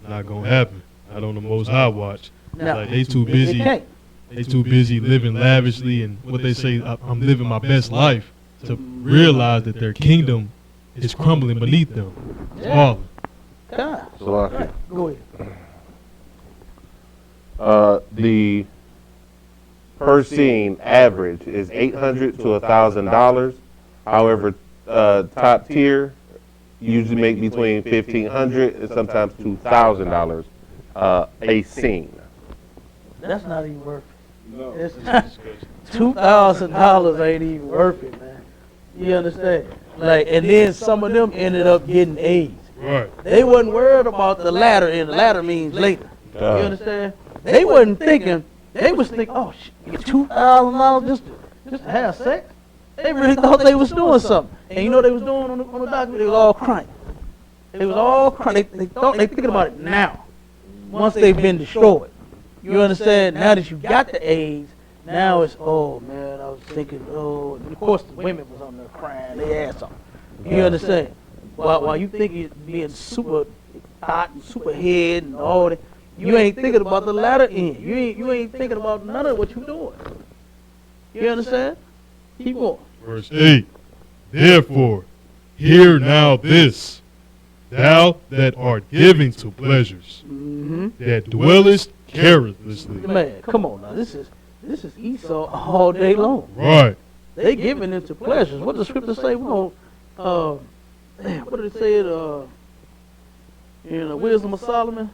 Not gonna happen. Not on the Most High watch. No, Like they too busy. They too busy living lavishly and what they say. I'm living my best life to realize that their kingdom is crumbling beneath them. It's falling. God. So, Right. Go ahead. the per scene average is $800 to $1,000. However, top tier usually make between $1,500 and sometimes $2,000 a scene. That's not even worth it. No. It's $2,000 ain't even worth it, man. You understand? Like, and then some of them ended up getting AIDS. Right. They wasn't worried about the latter, and the latter means later. You understand? They wasn't thinking. They was thinking, oh, shit, $2,000 just to have sex. They really thought they was doing something. And you know what they was doing on the document? They was all crying. They was all crying. They thought they thinking about it now. Once they've been destroyed. You understand? Now that you got the AIDS, now it's, oh man, I was thinking, oh, and of course the women was on there crying, they ass off. You understand? While you think you're being super hot and super head and all that, you ain't thinking about the latter end. You ain't thinking about none of what you doing. You understand? Keep going. Verse 8. Therefore, hear now this, thou that art giving to pleasures, that dwellest carelessly. Man, come on now. This is Esau all day long. Right. They giving into pleasures. What does the scripture say? We're gonna what did it say in Wisdom of Solomon?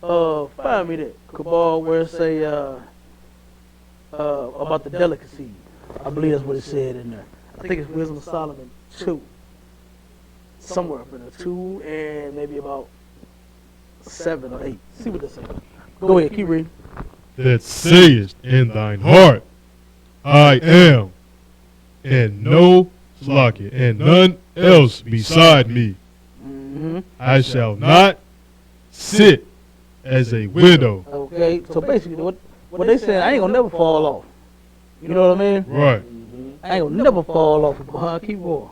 Find me that Cabal where it say about the delicacy. I believe that's what it said in there. I think it's Wisdom of Solomon 2. Somewhere up in there. 2 and maybe about 7 or 8. See what they say. Go ahead, keep reading. That sayest in thine heart, I am, and no Slakia, and none else beside me. I shall not sit as a widow. Okay, so basically what they saying, I ain't gonna never fall off. You know what I mean? Right. I ain't gonna never fall off. Keep going.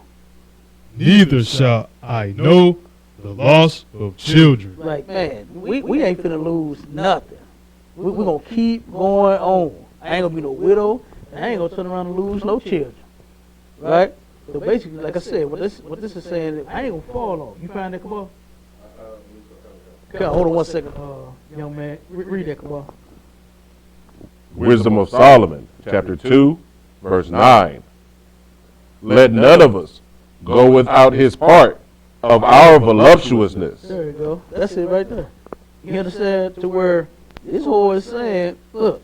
Neither shall I know the loss of children. Like, man, we ain't finna lose nothing. We gonna keep going on. I ain't gonna be no widow. I ain't gonna turn around and lose no children. Right? So basically, like I said, what this is saying is I ain't gonna fall off. You find that, Cabal? Okay, hold on one second, young man. Read that, Cabal. Wisdom of Solomon, chapter 2, verse 9. Let none of us go without his part of our voluptuousness. There you go. That's it right there. You understand? To where this whole is saying, look,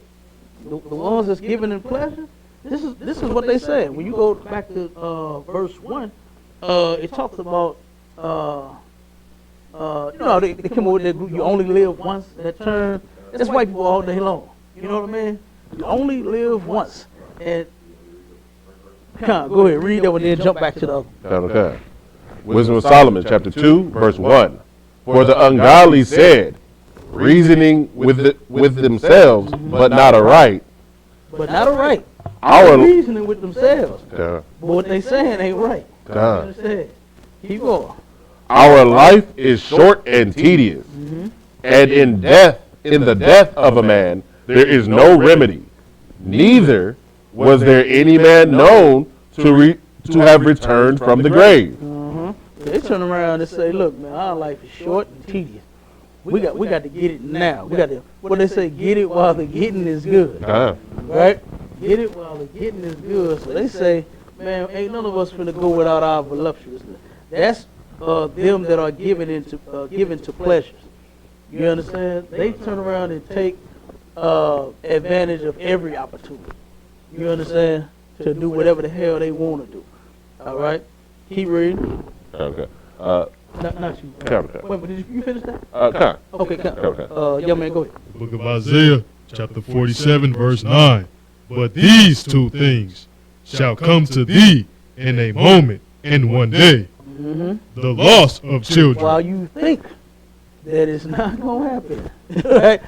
the ones that's giving in pleasure, this is what they say. When you go back to verse 1, it talks about they come over there, you only live once, that term. That's white people all day long. You know what I mean? You only live once. And go ahead, read that one, then jump back to the other. Okay. Wisdom of Solomon, chapter 2, verse 1. For the ungodly said, reasoning with themselves, but not aright. But not aright. Our Reasoning with themselves. Yeah. But what they saying ain't right. You God. understand? Keep going. Our life is short and tedious, and in the death of a man, there is no remedy. Neither was there any man known to have returned from the grave. They turn around and say, look, man, our life is short and tedious. We got to get it now. We got to, what they say, get it while the getting is good. Right? Get it while the getting is good. So they say, man, ain't none of us finna go without our voluptuousness. That's them that are given to pleasures. You understand? They turn around and take advantage of every opportunity. You understand? To do whatever the hell they want to do. All right? Keep reading. Okay. Not you. Okay. Wait, but did you finish that? Okay. Okay. Young man, go ahead. Book of Isaiah, chapter 47, verse 9. But these two things shall come to thee in a moment, in one day. The loss of children. While you think that it's not going to happen, right?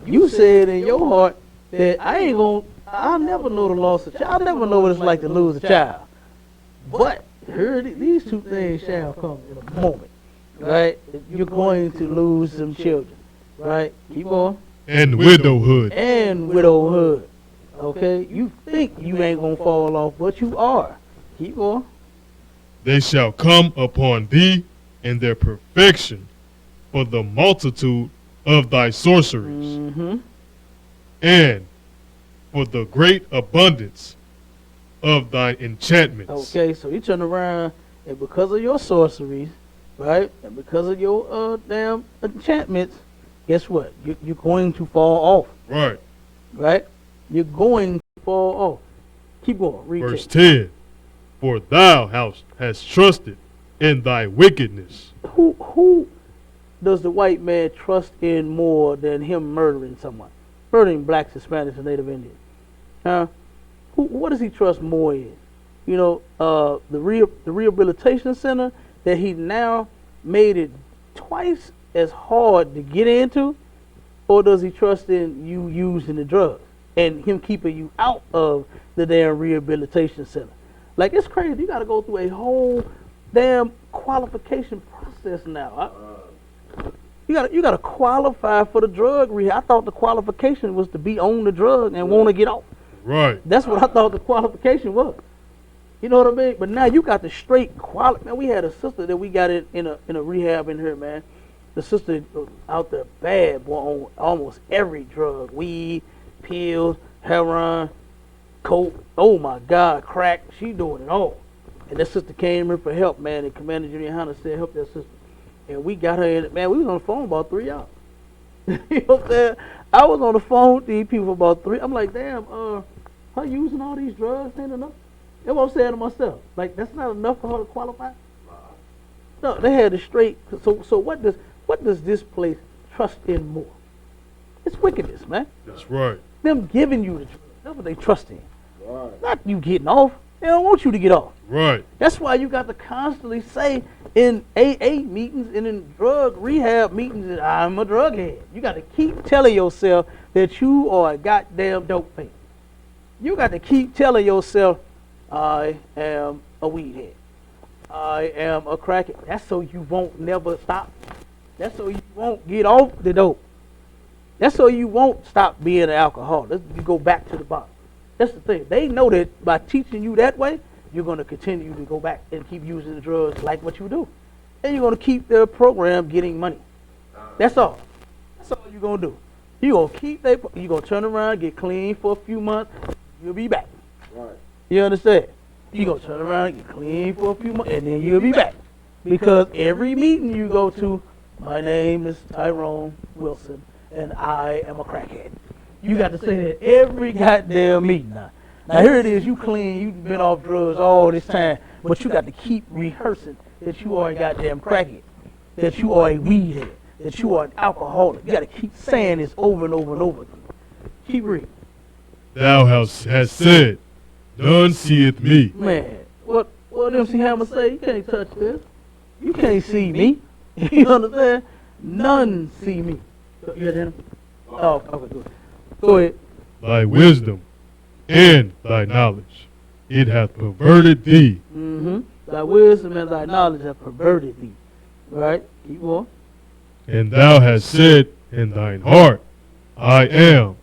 You said in your heart that I'll never know the loss of child. I'll never know what it's like to lose a child. But these two things shall come in a moment, right? You're going to lose some children, right? Keep going. And widowhood. And widowhood. Okay? You think you ain't going to fall off, but you are. Keep going. they shall come upon thee in their perfection for the multitude of thy sorceries, and for the great abundance of thy enchantments. Okay, so you turn around, and because of your sorceries, right, and because of your damn enchantments, guess what? You're going to fall off. Right. Right? You're going to fall off. Keep going. Read Verse 10. For thou hast trusted in thy wickedness. Who does the white man trust in more than him murdering someone? Murdering blacks, Hispanics, and Native Indians. Huh? What does he trust more in? You know, the rehabilitation center that he now made it twice as hard to get into, or does he trust in you using the drugs and him keeping you out of the damn rehabilitation center? Like, it's crazy. You got to go through a whole damn qualification process now. You got to qualify for the drug rehab. I thought the qualification was to be on the drug and want to get off. Right. That's what I thought the qualification was. You know what I mean? But now you got the straight quality. Man, we had a sister that we got in a rehab in here, man. The sister out there bad, boy, on almost every drug. Weed, pills, heroin, coke. Oh my God, crack. She doing it all. And that sister came in for help, man. And Commander GEN.YAHANNA said, help that sister. And we got her in. Man, we was on the phone about 3 hours. You know what I'm saying? I was on the phone with these people for about 3. I'm like, damn, her using all these drugs ain't enough. That's what I'm saying to myself. Like, that's not enough for her to qualify? No, they had it straight. So what does this place trust in more? It's wickedness, man. That's right. Them giving you the drugs. That's what they trust in. Right. Not you getting off. They don't want you to get off. Right. That's why you got to constantly say in AA meetings and in drug rehab meetings that I'm a drug head. You got to keep telling yourself that you are a goddamn dope fiend. You got to keep telling yourself, I am a weed head. I am a crackhead. That's so you won't never stop. That's so you won't get off the dope. That's so you won't stop being an alcoholic. You go back to the bottom. That's the thing. They know that by teaching you that way, you're going to continue to go back and keep using the drugs like what you do. And you're going to keep their program getting money. That's all. That's all you're going to do. You're going to keep you're going to turn around, get clean for a few months, you'll be back. Right. You understand? You're going to turn around, get clean for a few months, and then you'll be back. Because every meeting you go to, my name is Tyrone Wilson, and I am a crackhead. You got to say that every goddamn meeting now. Now here it is, you clean, you've been off drugs all this time, but you got to keep rehearsing that you are a goddamn crackhead, that you are a weed head, that you are an alcoholic. You got to keep saying this over and over and over again. Keep reading. Thou hast said, none seeth me. Man, what MC Hammer say? You can't touch this. You can't see me. You understand? None see me. You hear him? Oh, okay, good. Go ahead. Thy wisdom and thy knowledge, it hath perverted thee. Thy wisdom and thy knowledge have perverted thee. Right? Keep going. And thou hast said in thine heart, I am,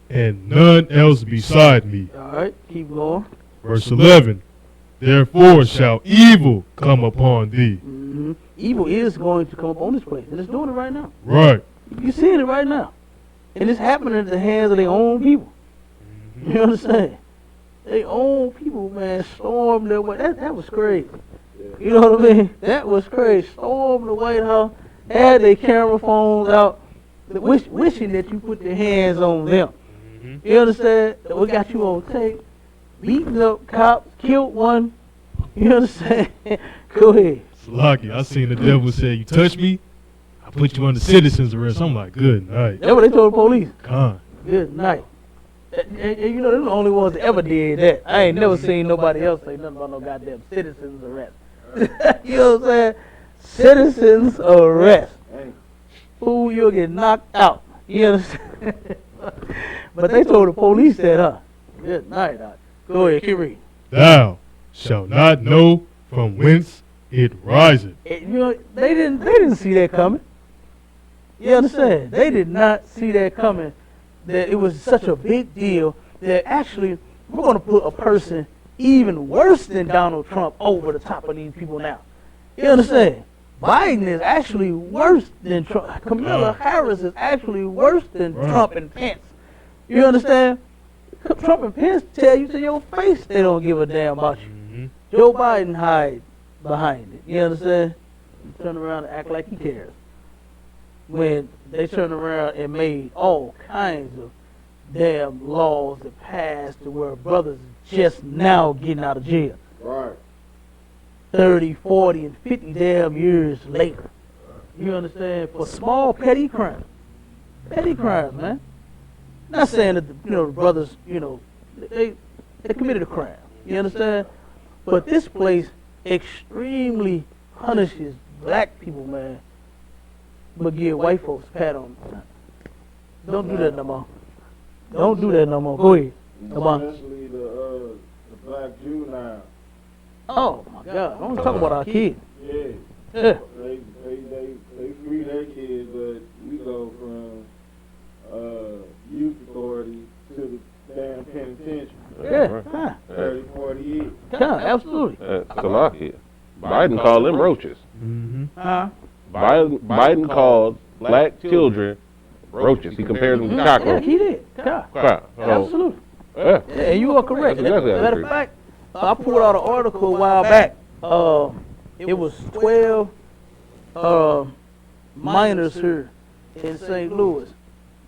and none else beside me. All right, keep going. Verse 11, therefore shall evil come upon thee. Evil is going to come up on this place, and it's doing it right now. Right. You're seeing it right now. And it's happening at the hands of their own people. You understand? Their own people, man, stormed their way. That was crazy. You know what I mean? That was crazy. Stormed the White House, had their camera phones out, wishing that you put your hands on them. You understand? We got you on tape, beating up cops, killed one. You understand? Go ahead. Lucky, I seen the devil say, you touch me, I put you under citizen's arrest. I'm like, good night. That's what they told the police. Con. Good night. And you know, they're the only ones that ever did that. I ain't never seen nobody else say nothing about no goddamn citizen's arrest. You know what I'm saying? Citizen's arrest. Ooh, you'll get knocked out. You understand? But they told the police that, huh? Good night. Go ahead, keep reading. Thou shalt not know from whence it riseth. You know, they didn't see that coming. You understand? They did not see that coming. That it was such a big deal that actually we're going to put a person even worse than Donald Trump over the top of these people now. You understand? Biden is actually worse than Trump. Kamala Harris is actually worse than Trump and Pence. You understand? Trump and Pence tell you to your face they don't give a damn about you. Joe Biden hide behind it. You understand? Turn around and act like he cares. When they turned around and made all kinds of damn laws that passed to where brothers just now getting out of jail. Right. 30, 40, and 50 damn years later. You understand? For small petty crimes. Petty crimes, man. Not saying that the brothers, they committed a crime. You understand? But this place extremely punishes black people, man. But give white folks a pat on them. Don't do that no more. Don't do that no more. Go ahead. Come on. Especially the black juvenile. Oh my God! I want to talk about our kids. Yeah. Yeah. They free their kids, but we go from youth authority to the damn penitentiary. Yeah. Huh. 30, 40 years. Yeah, absolutely. Salakia. Biden called them roaches. Huh? Biden called black children roaches. He compared them to Yeah, cockroaches. he did. Yeah. So, Absolutely. yeah. Yeah, and you are correct. That's exactly how it Matter is. of fact, I pulled out an article a while back. It was 12 minors here in St. Louis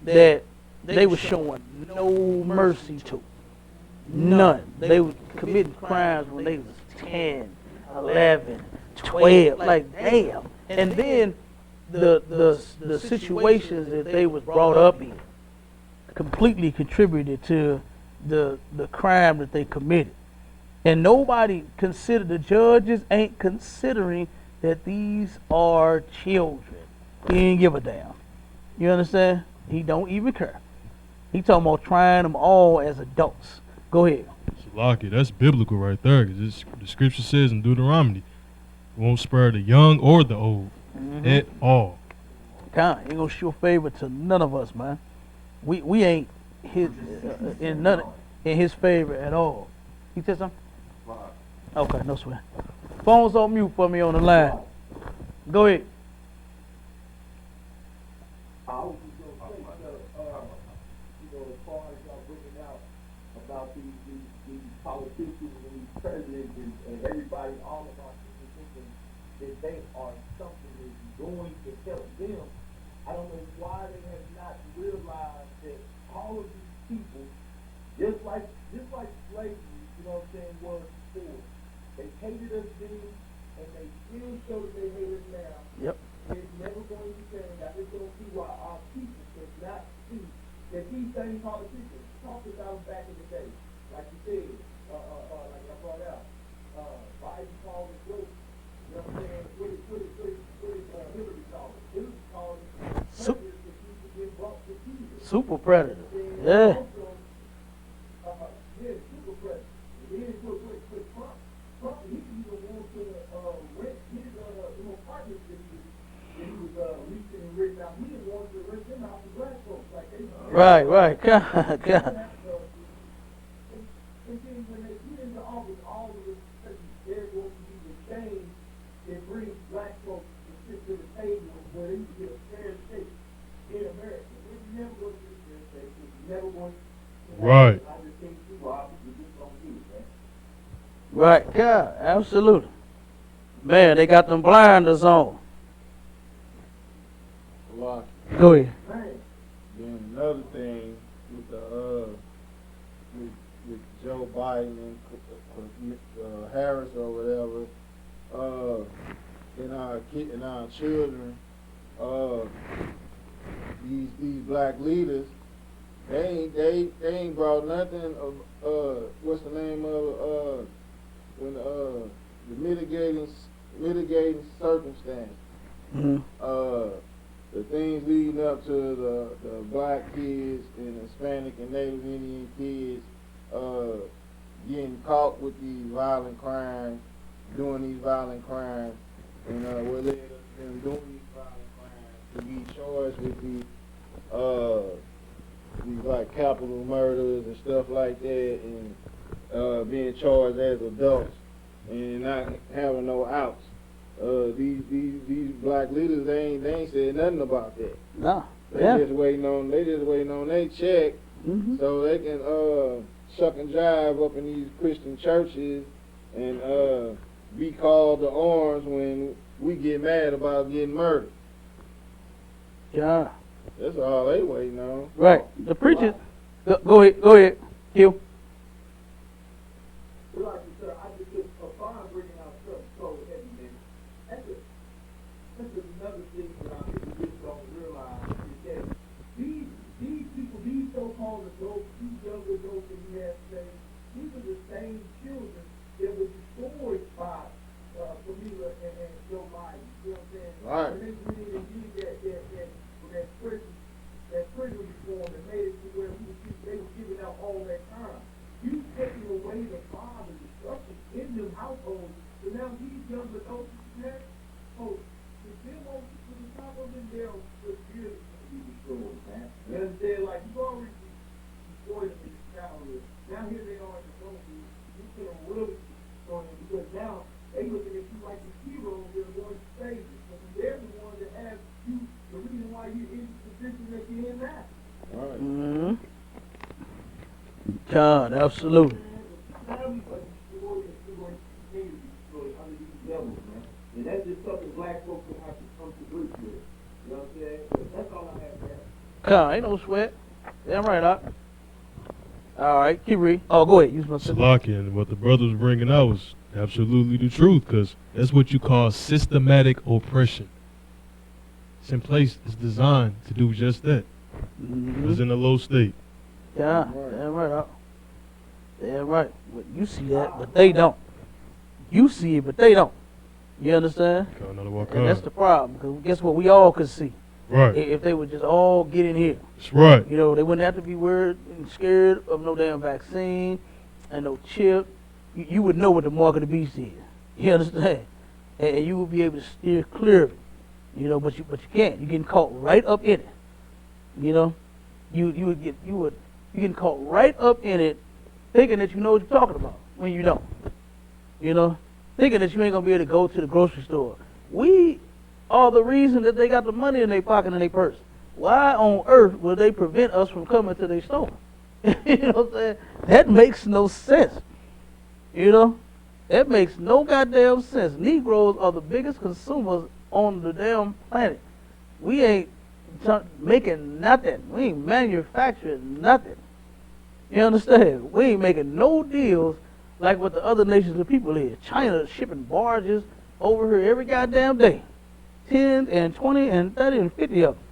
that they were showing no mercy to. None. They were committing crimes when they was 10, 11, 12. Like, damn. And then the situations that they was brought up in completely contributed to the crime that they committed. And nobody considered, the judges ain't considering that these are children. He ain't give a damn. You understand? He don't even care. He talking about trying them all as adults. Go ahead. Salaki, that's biblical right there. 'Cause the scripture says in Deuteronomy, won't spare the young or the old at all. God ain't gonna show favor to none of us, man. We ain't his in his favor at all. You said something? Okay, no sweat. Phone's on mute for me on the line. Go ahead. I was just going to say, as far as y'all bringing out about these politicians and these presidents and everybody, all of our people thinking that they are something that's going to help them. I don't know why they have not realized that all of these people, just like slavery, you know what I'm saying, was before. They hated us then, and they still show that they hate us now. Yep. It's never going to change. I just don't see why our people could not see that these same politicians talked about them back in the day. Like you said, like I brought out, Biden called it dope. You know what I'm saying? What did Hillary call it? Hillary called it predators that used to get brought to Jesus. Super predator. Yeah, Yeah. super predator. And then with Trump, he even want to rent his apartments that he was leasing and renting out. He didn't want to rent them out to black folks like they. Right. God. And then when they get into office, all of a sudden they're going to be the change that brings black folks to sit to the table where they can get a fair shake in America. It's never going to be a fair shake. It's never going to. Right. I just think people obviously just don't do it, man. Right. Yeah, absolutely. Man, they got them blinders on. A lot. Go ahead. Then another thing with the with Joe Biden and Harris or whatever, and our children, these black leaders, they ain't brought nothing of what's the name of when the mitigating circumstance. Mm-hmm. The things leading up to the black kids and Hispanic and Native Indian kids getting caught with these violent crimes, doing these violent crimes, and what led them doing these violent crimes to be charged with these like capital murders and stuff like that, and being charged as adults and not having no outs. These black leaders, they ain't said nothing about that. No. They Yeah. just waiting on their check so they can shuck and jive up in these Christian churches and be called to arms when we get mad about getting murdered. Yeah. That's all they waiting on. Right. The preachers. Go ahead. Q. Like you said, I just get a fine bringing out stuff so heavy, man. That's another thing that I think we just don't realize is that these people, these so-called adults, these young adults that we have today, these are the same children that were destroyed by Camila and Joe Biden. You know what I'm saying? Right. When they did that prison reform that made it to where they were giving out all that time. You taking away the father, the structure in them households, so now these young adults, man, if them on to the top of them, they're really going to be destroyed, man. You understand? Like, you already destroyed them in the childhood. Now here they are in the adulthood. You could have really destroyed them because now they looking at you like the heroes that are going to save you. Because they're the ones that have you, the reason why you're in the position that you're in now. All right. Mm-hmm. God, absolutely. And that's just something black folks will have to come to grips with. You know what I'm saying? That's all I have to have. God, ain't no sweat. Damn right, Doc. All right, keep reading. Oh, go ahead. Use my Salaki, and what the brother was bringing out was absolutely the truth, because that's what you call systematic oppression. It's in place. It's designed to do just that. It's in a low state. Yeah, damn right, Doc. Damn right. But you see that, but they don't. You see it, but they don't. You understand? And that's the problem, because guess what? We all could see. Right. If they would just all get in here. That's right. You know, they wouldn't have to be worried and scared of no damn vaccine and no chip. You would know what the mark of the beast is. You understand? And you would be able to steer clear of it. You know, but you can't. You're getting caught right up in it. You know? You getting caught right up in it thinking that you know what you're talking about when you don't. You know? Thinking that you ain't gonna be able to go to the grocery store. We are the reason that they got the money in their pocket and their purse. Why on earth will they prevent us from coming to their store? You know what I'm saying? That makes no sense. You know? That makes no goddamn sense. Negroes are the biggest consumers on the damn planet. We ain't making nothing. We ain't manufacturing nothing. You understand? We ain't making no deals like what the other nations of people is. China shipping barges over here every goddamn day. 10 and 20 and 30 and 50 of them.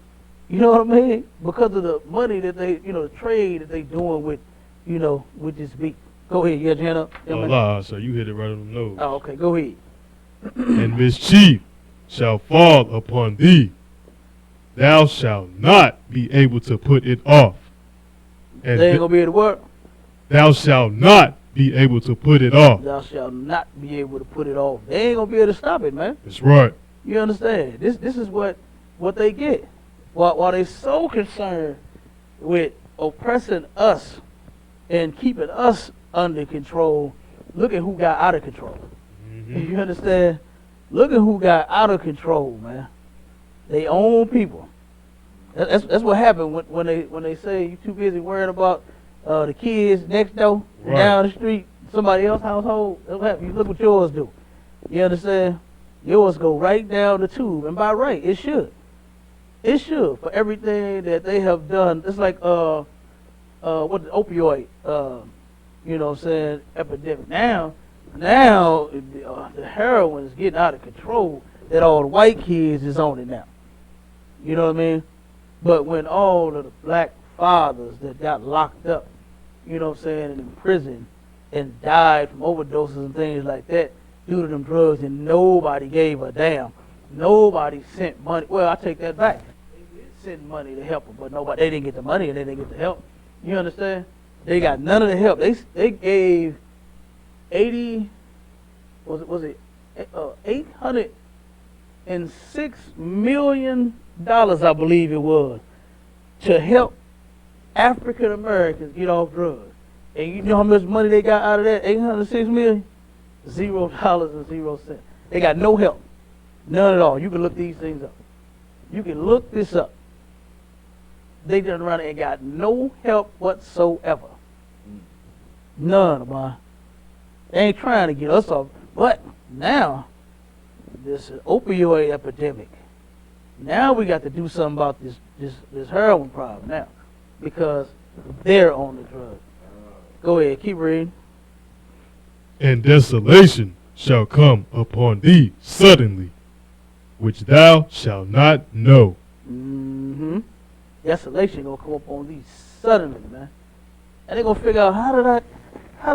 You know what I mean? Because of the money that they, you know, the trade that they doing with, you know, with this beat. Go ahead, you got your hand up? Allah, so you hit it right on the nose. Oh, okay, go ahead. And mischief shall fall upon thee. Thou shalt not be able to put it off. And They ain't gonna be able to work. Thou shalt not be able to put it off. Thou shalt not be able to put it off. They ain't gonna be able to stop it, man. That's right. You understand? This is what they get. While they so concerned with oppressing us and keeping us under control, look at who got out of control. You understand? Look at who got out of control, man. They own people. That's what happened when they say you too busy worrying about the kids next door, down the street, somebody else's household. That's what happened. You look what yours do. You understand? Yours go right down the tube, and by right, it should. It should, for everything that they have done. It's like what the opioid, you know what I'm saying, epidemic. Now the heroin is getting out of control. That all the white kids is on it now. You know what I mean? But when all of the black fathers that got locked up, you know what I'm saying, and in prison and died from overdoses and things like that due to them drugs, and nobody gave a damn. Nobody sent money. Well, I take that back. They did send money to help them, but they didn't get the money and they didn't get the help. You understand? They got none of the help. They gave $806 million, I believe it was, to help African Americans get off drugs. And you know how much money they got out of that? $806 million? $0.00. They got no help. None at all. You can look these things up. You can look this up. They done around and got no help whatsoever. None, boy. They ain't trying to get us off. But now, this opioid epidemic. Now we got to do something about this heroin problem now. Because they're on the drug. Go ahead, keep reading. And desolation shall come upon thee suddenly, which thou shalt not know. Mm-hmm. Desolation gonna come up on these suddenly, man. And they gonna figure out how did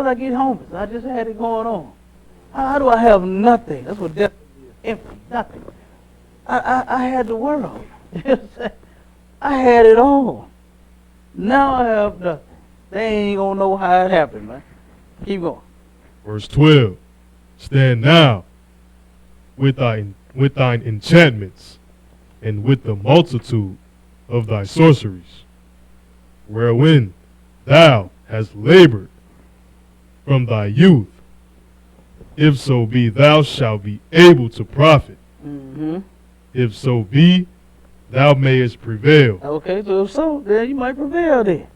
I get homeless? I just had it going on. How do I have nothing? That's what death is. Empty, nothing. I had the world. You know what I'm saying? I had it all. Now I have nothing. They ain't gonna know how it happened, man. Keep going. Verse 12. Stand now with thine enchantments and with the multitude of thy sorceries, wherein thou hast labored from thy youth, if so be thou shalt be able to profit. Mm-hmm. If so be thou mayest prevail. Okay, so if so, then you might prevail then.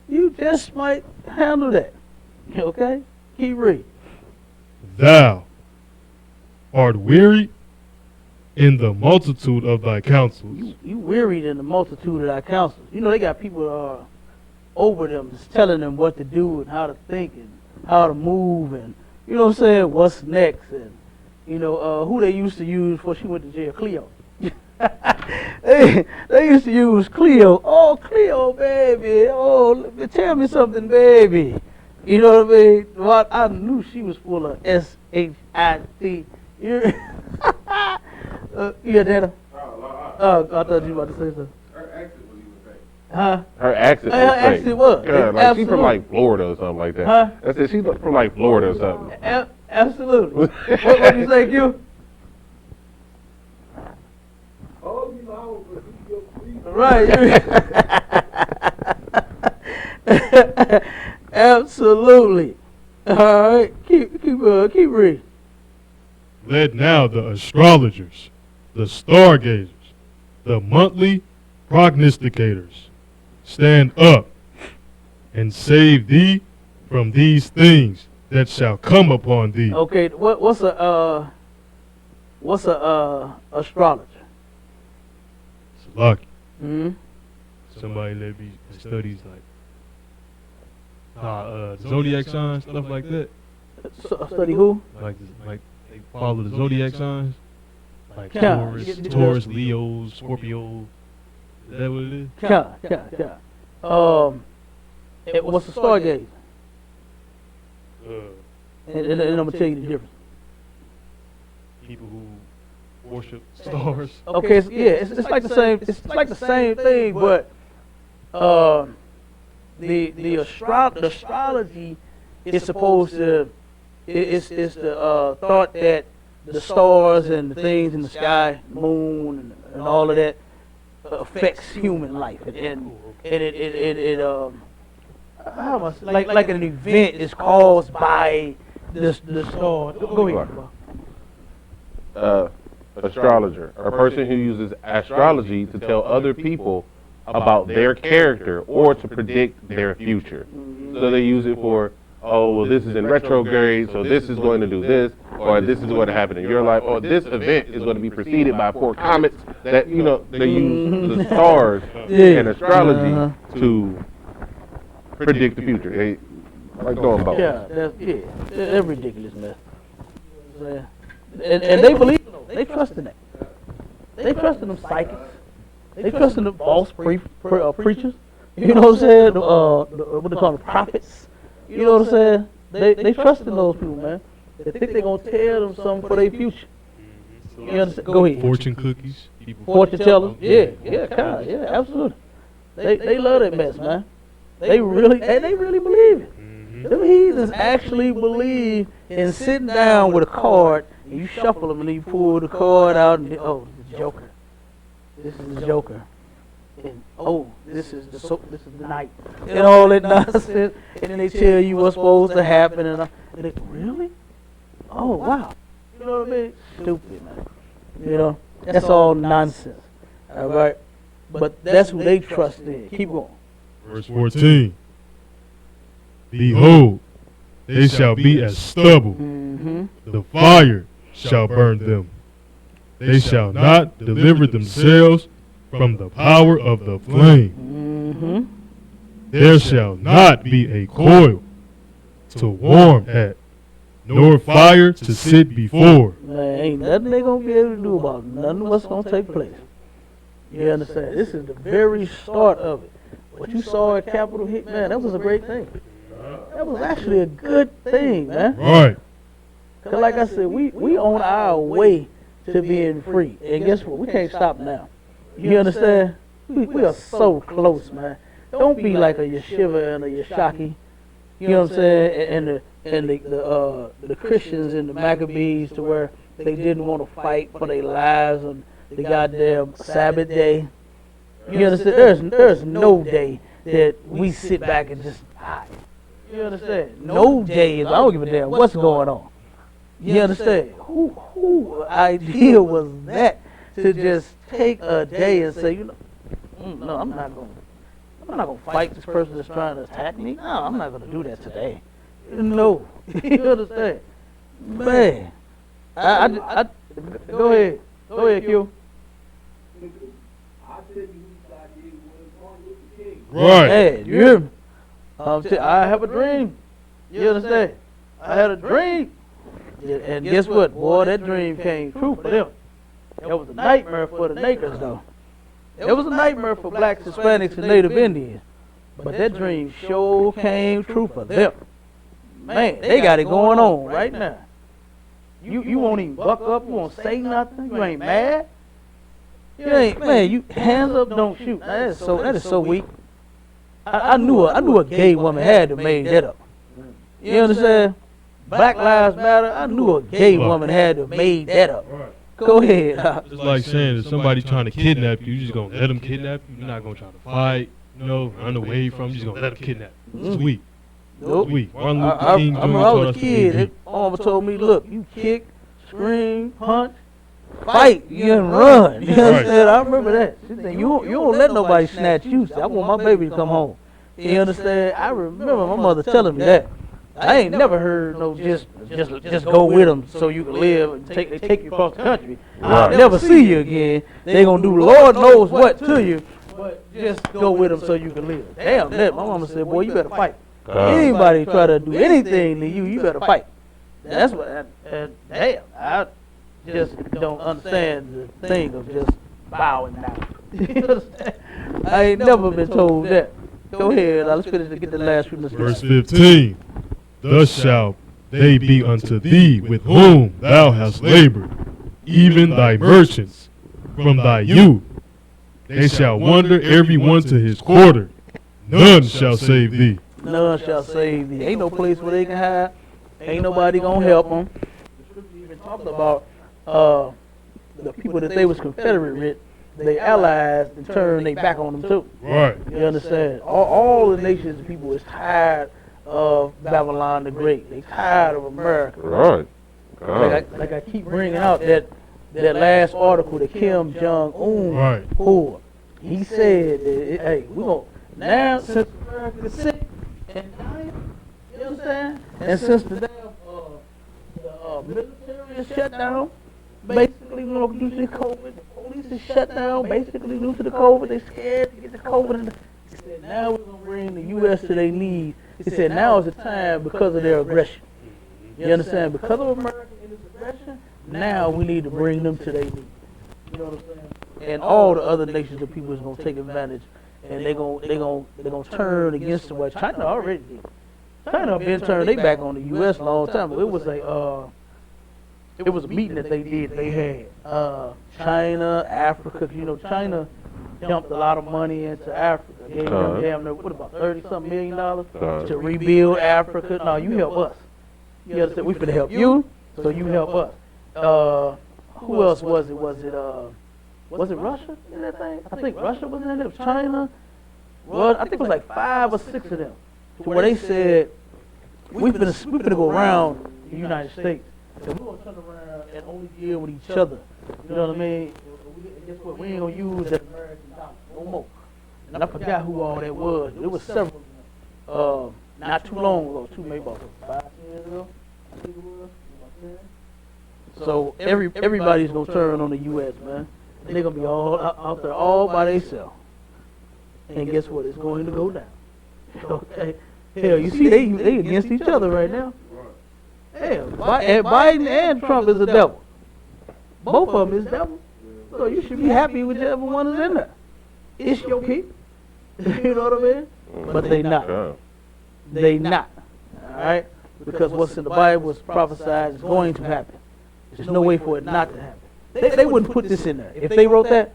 You just might handle that. Okay? Keep reading. Thou art weary in the multitude of thy counsels. You wearied in the multitude of thy counsels. You know, they got people over them just telling them what to do and how to think and how to move and, you know what I'm saying, what's next. And, you know, who they used to use before she went to jail, Cleo. they used to use Cleo. Oh, Cleo, baby. Oh, tell me something, baby. You know what I mean? Well, I knew she was full of S-H-I-T. You hear that? Oh, I thought you were about to say something. Her accent was even fake. Huh? Her accent was Her fake. accent was. Yeah, like she's Absolutely. from like Florida or something like that. Huh? I said she's from like Florida or something. Absolutely. What did you say, Q? Oh, you know, I was with you. Right. Absolutely. All right. Keep reading. Let now the astrologers, the stargazers, the monthly prognosticators stand up and save thee from these things that shall come upon thee. Okay. What's a astrologer? It's lucky. Hmm. Somebody that studies like zodiac signs, stuff like that. Study who? Like they follow the zodiac signs, like Yeah. Taurus, Leo, Scorpio. Is that what it is? Yeah. What's a stargazer? And I'm gonna tell you the difference. People who worship stars. Okay, it's like the same. It's like the same thing, but the astrology is supposed to. It's the thought that the stars and the things in the sky, moon and all of that affects human life, and it how much like an event is caused by the stars. Go ahead. Astrologer, a person who uses astrology to tell other people about their character or to predict their future. So they use it for, oh, well, this is in retrograde, so this is going to do this, or this is going to happen in your life, or this event is going to be preceded by 4 comets. That, you know, they use the stars and astrology to predict the future. They like throwing balls. They're ridiculous, man. And they believe. They trust in that. They trust in them psychics. They trust in the false preachers. You know what I'm saying? What they call them, prophets. You know what I'm saying? They trust in those people, man. They think they're going to tell them something for their future. You understand? Go ahead. Fortune cookies. Fortune tellers. Yeah, absolutely. They love that mess, man. They really believe it. Them heathens actually believe in sitting down with a card and you shuffle them and then you pull the card out and oh, the Joker. This is the Joker. and oh, this is the night, and all that nonsense, and then they tell you what's supposed to happen, and they really, oh wow, you know what I mean? Stupid, man. You know, that's all nonsense. All right, but that's who they trust in. Keep going. Verse 14. Behold, they shall be as stubble. Mm-hmm. The fire shall burn them. They shall not deliver themselves from the power of the flame. Mm-hmm. There shall not be a coil to warm at, nor fire to sit before. Man, ain't nothing they gonna be able to do about it. None of what's gonna take place. You understand? This is the very start of it. What you saw at Capitol Hill, man, that was a great thing. That was actually a good thing, man. Right. Cause like I said, we on our way to being free. And guess what? We can't stop now. You understand? We are so close, man. Don't be like a Yeshiva and a Yashaki. You know what I'm saying? And the Christians and the Maccabees, to where they didn't want to fight for their lives on the goddamn Sabbath day. You understand? There's no day that we sit back and just hide. You understand? No days. I don't give a damn what's going on. You understand? Who idea was that, to just take a day and say, you know, no, I'm not gonna fight this person that's trying to attack me. No, I'm not gonna do that today. No, you understand, man? I go ahead, Q. I tell you who I did was Martin Luther King. Right. Hey, you hear me? I have a dream. You understand? I had a dream. And guess what? Boy, that dream came true for them. That was a nightmare for the Nakers, though. It was a nightmare for blacks, Hispanics, and Native Indians. But that dream sure came true for them. Man, they got it going on right now. You won't even buck up. You won't say nothing. You ain't mad. You ain't, man, you hands up, don't shoot. That is so weak. I knew a gay woman had to made that up. You understand? Black Lives Matter. I knew a gay woman had to made that up. Go ahead. It's like saying if somebody trying to kidnap you, you just gonna let them kidnap you. You're not gonna try to fight, you know, run away from. You just gonna let them kidnap you. It's weak. Nope. It's weak. Martin I Luther King Jr. remember I told was us a to be kid. weak. Mama told me, look, you kick, scream, punch, fight, you can run. You understand? I remember that. She said, you don't let nobody snatch you. I want my baby to come home. You understand? I remember my mother telling me that. I ain't never heard no just go with them so you can live and take you across the country. I'll never see you again. They gonna do Lord knows what to you, but just go with them so you can live. Damn that. My mama said, boy, you better fight. Anybody try to do anything to you, you better fight. That's what. Damn, I just don't understand the thing of just bowing down. You understand? I ain't never been told that. Go ahead, let's finish to get the last few minutes. Verse 15. Thus shall they be unto thee with whom thou hast labored, even thy merchants from thy youth. They shall wander every one to his quarter. None shall save thee. None shall save thee. Ain't no place where they can hide. Ain't nobody gonna help them. The scripture even talked about the people that they was confederate with. They allies and turned their back on them too. Right. You understand? All the nations of people is tired of Babylon the Great. They tired of America. Right. Like I keep bringing out that last article that Kim Jong-un pulled. He said that, hey, we gonna now since America is sick and dying, you understand? And since the damn military is shut down, basically due to the COVID, the police is shut down basically due to the COVID. They scared to get the COVID. And he said now we're gonna bring the U.S. to their knees. He said now is the time because of their aggression. You understand? Because of America and its aggression, now we need to bring them to their knees. You know what I'm saying? And all the other nations of people is gonna take advantage, and they're gonna turn against what China already did. China been turned their back on the U.S. a long time. But it was a meeting that they did. They had China, Africa. You know, China dumped a lot of money into Africa. Gave them damn near, what, about $30-something million to rebuild Africa. No, you help us. You understand? We finna help you, so you help us. Who else was it? Was it was it Russia in that thing? I think Russia was in it. It was China. Well, I think it was like 5 or 6 of them. To where they said, we're gonna go around the United States. And we're gonna turn around and only deal with each other. You know what I mean? And guess what? We ain't gonna use that American dollar no more. And I forgot who all that was. It was several. Not too long ago. Maybe about 5 years ago. I think it was. So everybody's gonna turn on the U.S., man. They're gonna be all out there all by themselves. And guess what? It's going to go down. Okay. Hell, you see, they against each other right now. Hell, Biden and Trump is the devil. Both of them is devil. So you should be happy with whichever one is in there. It's your people. You know what I mean? But they not. They not. All right? Because what's in the Bible was prophesied is going to happen. There's no way for it not to happen. They wouldn't put this in there. If they wrote that,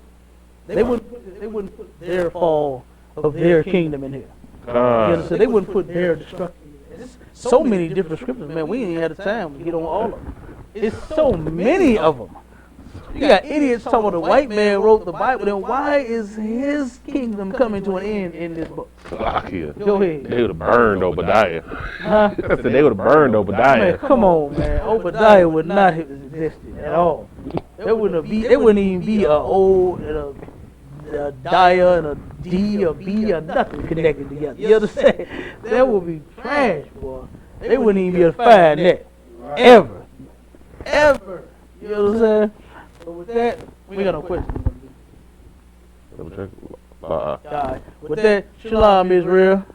they wouldn't put their fall of their kingdom in here. You understand? They wouldn't put their destruction. There's so many different scriptures, man. We ain't had the time to get on all of them. It's so many of them. You got idiots talking about the white man wrote the Bible. Then why is his kingdom coming to an end in this book? Go ahead. They would have burned Obadiah. Huh? I said they would have burned Obadiah. Man, come on, man. Obadiah would not have existed at all. There wouldn't even be a O and a Dia and a D or B or nothing connected together. You understand? That would be trash, boy. They wouldn't even be able to find that. Ever. Ever. You know what I'm saying? So with that, we got no questions. Double check. All right. With that, Shalom, Israel.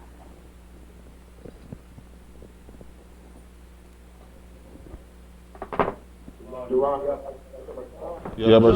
Yeah, but